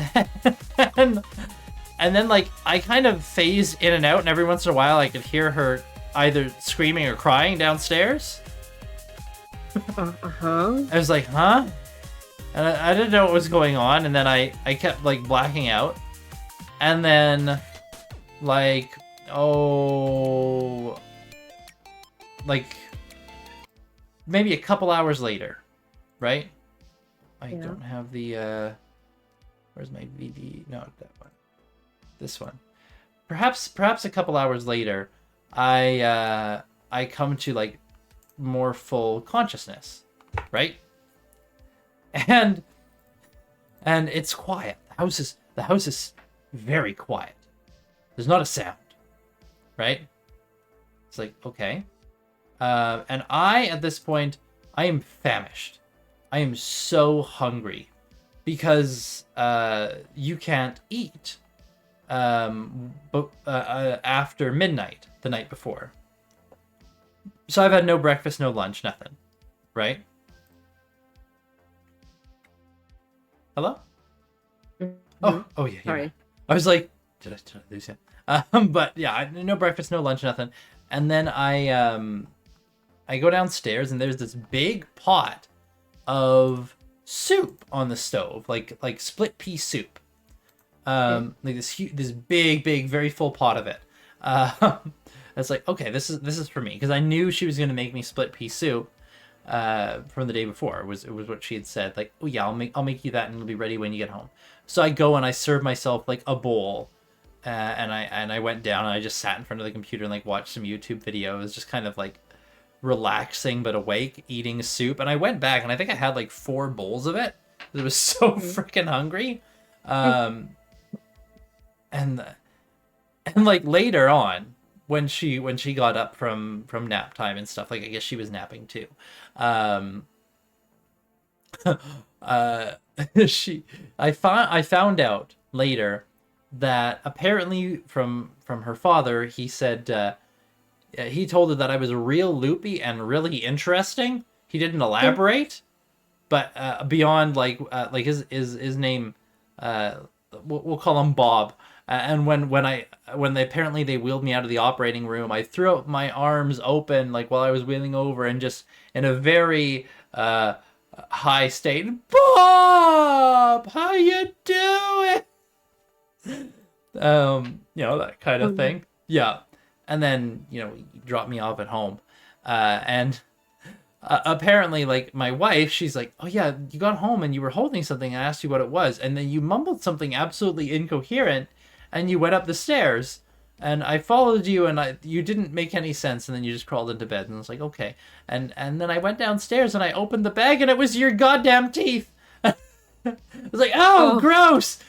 then like I kind of phased in and out, and every once in a while I could hear her either screaming or crying downstairs. I was like, huh? And I didn't know what was going on, and then I kept like blacking out. And then like like maybe a couple hours later, right? I don't have the where's my VD? No, that one. This one. Perhaps a couple hours later, I come to like more full consciousness, right? And it's quiet. The house is very quiet. There's not a sound, right? It's like, okay. And at this point, I am famished. I am so hungry because you can't eat after midnight the night before. So I've had no breakfast, no lunch, nothing, right? Hello? Oh yeah. Sorry. I was like, did I lose him? But yeah, no breakfast, no lunch, nothing. And then I go downstairs, and there's this big pot of soup on the stove, like split pea soup. Like this big, very full pot of it. It's like, okay, this is for me, because I knew she was gonna make me split pea soup from the day before. It was what she had said, like, oh yeah, I'll make you that, and it'll be ready when you get home. So I go and I serve myself like a bowl, and I went down, and I just sat in front of the computer and like watched some YouTube videos, just kind of like relaxing but awake, eating soup. And I went back, and I think I had like 4 bowls of it. I was so freaking hungry. And And like later on, when she got up from nap time and stuff, like I guess she was napping too. Um, uh, she I found out later that apparently from her father, he said he told her that I was real loopy and really interesting. He didn't elaborate, but beyond like his name, uh, we'll call him Bob. And when they apparently they wheeled me out of the operating room, I threw out my arms open like while I was wheeling over, and just in a very high state, Bob, how you doing? That kind Oh, of no. thing. Yeah, and then he dropped me off at home, and apparently, like my wife, she's like, "Oh yeah, you got home and you were holding something. I asked you what it was, and then you mumbled something absolutely incoherent, and you went up the stairs, and I followed you, and you didn't make any sense, and then you just crawled into bed." And I was like, "Okay," and then I went downstairs and I opened the bag, and it was your goddamn teeth. I was like, "Oh, Oh, gross!"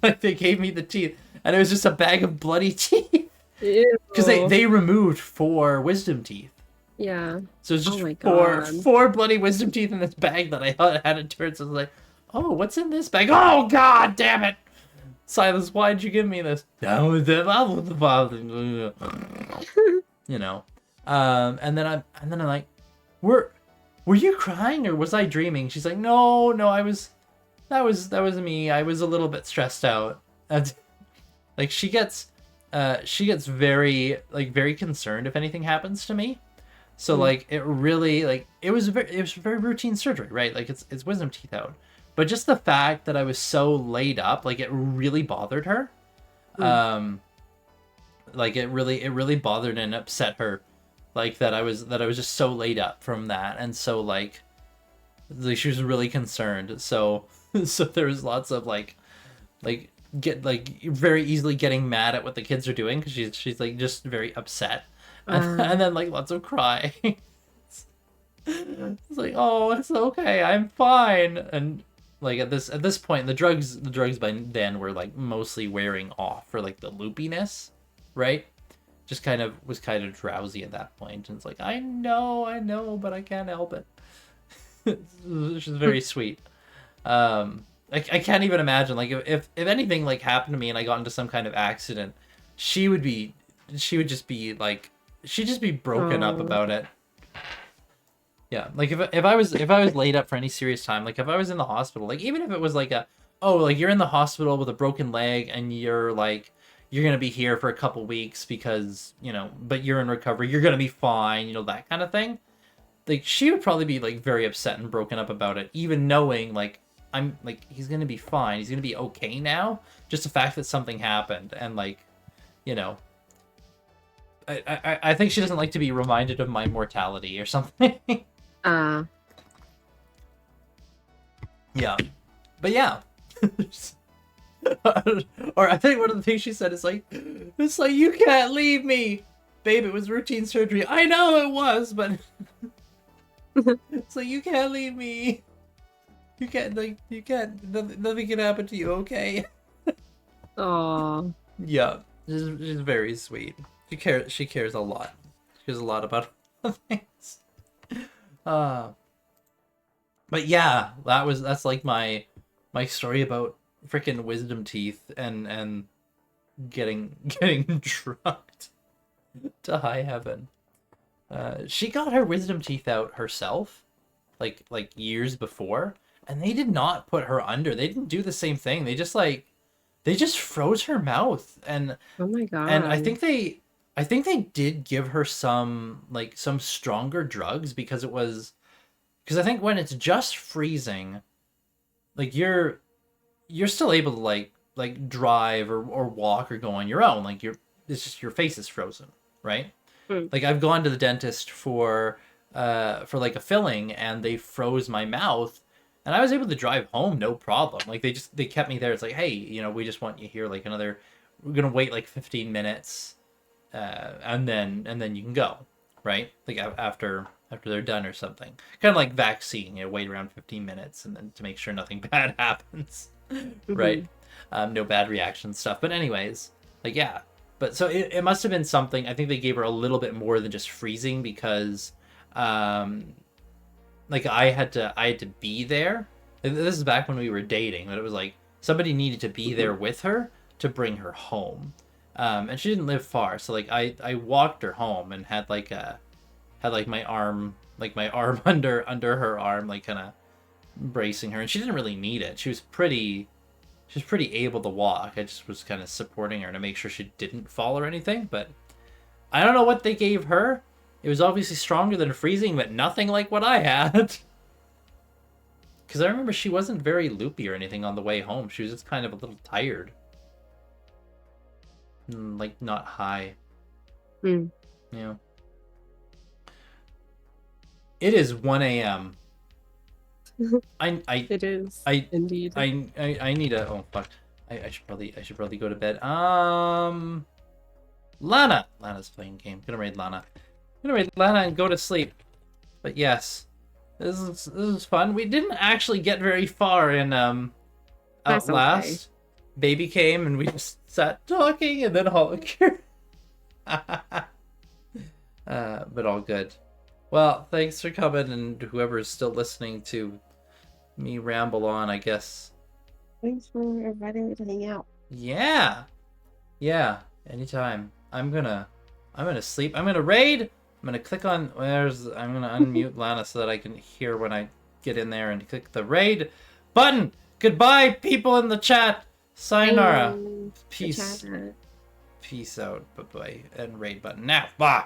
Like they gave me the teeth, and it was just a bag of bloody teeth because they ew. they removed 4 wisdom teeth. Yeah. So it's Oh just my four God. four bloody wisdom teeth in this bag that I had it turned. So I was like, "Oh, what's in this bag? Oh God, damn it, Silas! Why did you give me this?" No, the father, you know. And then I'm like, "Were you crying or was I dreaming?" She's like, "No, no, I was. That was me. I was a little bit stressed out." And like she gets very concerned if anything happens to me. So Mm. like it really like it was very routine surgery, right? Like it's wisdom teeth out. But just the fact that I was so laid up, like it really bothered her. Mm. Um like it really bothered and upset her, like that I was just so laid up from that. And so like she was really concerned. So so there was lots of like get like very easily getting mad at what the kids are doing because she's like just very upset. and, Uh, and then like lots of crying. It's like, "Oh, it's okay, I'm fine." And like at this point, the drugs by then were like mostly wearing off for like the loopiness, right? Just kind of drowsy at that point, and it's like, I know, but I can't help it. Which is very sweet. I can't even imagine like if anything like happened to me and I got into some kind of accident, she would be she would just be like she'd just be broken up oh. about it. Yeah, like if I was laid up for any serious time, like if I was in the hospital, like even if it was like like you're in the hospital with a broken leg and you're gonna be here for a couple weeks because but you're in recovery, you're gonna be fine, that kind of thing. Like she would probably be like very upset and broken up about it, even knowing like I'm like he's gonna be fine, he's gonna be okay now. Just the fact that something happened and you know, I think she doesn't like to be reminded of my mortality or something. Uh, Yeah. But yeah. Or I think one of the things she said is like, "It's like you can't leave me, babe. It was routine surgery. I know it was, but it's like you can't leave me. Nothing can happen to you. Okay." oh. Yeah, she's very sweet. She cares a lot. She cares a lot about things. Uh, but yeah, that's like my story about freaking wisdom teeth and getting drugged to high heaven. She got her wisdom teeth out herself, like years before, and they did not put her under. They didn't do the same thing. They just froze her mouth, Oh my and I God. think they did give her some stronger drugs because I think when it's just freezing, like you're still able to like drive or walk or go on your own. Like it's just your face is frozen, right? Mm. Like I've gone to the dentist for like a filling and they froze my mouth and I was able to drive home no problem. Like they kept me there. It's like, "Hey, we just want you here like we're gonna wait like 15 minutes and then you can go," right? Like after they're done or something. Kind of like vaccine, wait around 15 minutes and then to make sure nothing bad happens, right? Mhm. No bad reaction stuff. But anyways, like yeah. But so it must have been something. I think they gave her a little bit more than just freezing because, like I had to be there. This is back when we were dating, but it was like somebody needed to be there with her to bring her home. And she didn't live far, so like I walked her home and had like my arm under her arm, like kind of bracing her, and she didn't really need it. She was pretty able to walk. I just was kind of supporting her to make sure she didn't fall or anything. But I don't know what they gave her. It was obviously stronger than freezing, but nothing like what I had. Because I remember she wasn't very loopy or anything on the way home. She was just kind of a little tired. Like, not high. Mm. Yeah. It is 1 a.m. It is I indeed. I need a, oh fuck. I should probably go to bed. Lana's playing game. Gonna raid Lana and go to sleep. But yes, this is fun. We didn't actually get very far in That's Outlast. okay. Baby came and we just sat talking, and then Holliker. But all good. Well, thanks for coming, and whoever is still listening to me ramble on, I guess. Thanks for inviting me to hang out. Yeah. Anytime. I'm gonna sleep. I'm gonna raid. I'm gonna click on I'm gonna unmute Lana so that I can hear when I get in there and click the raid button. Goodbye, people in the chat. Sayonara. Bye. Peace. Good chat. Peace out. Bye bye. And raid button now. Bye.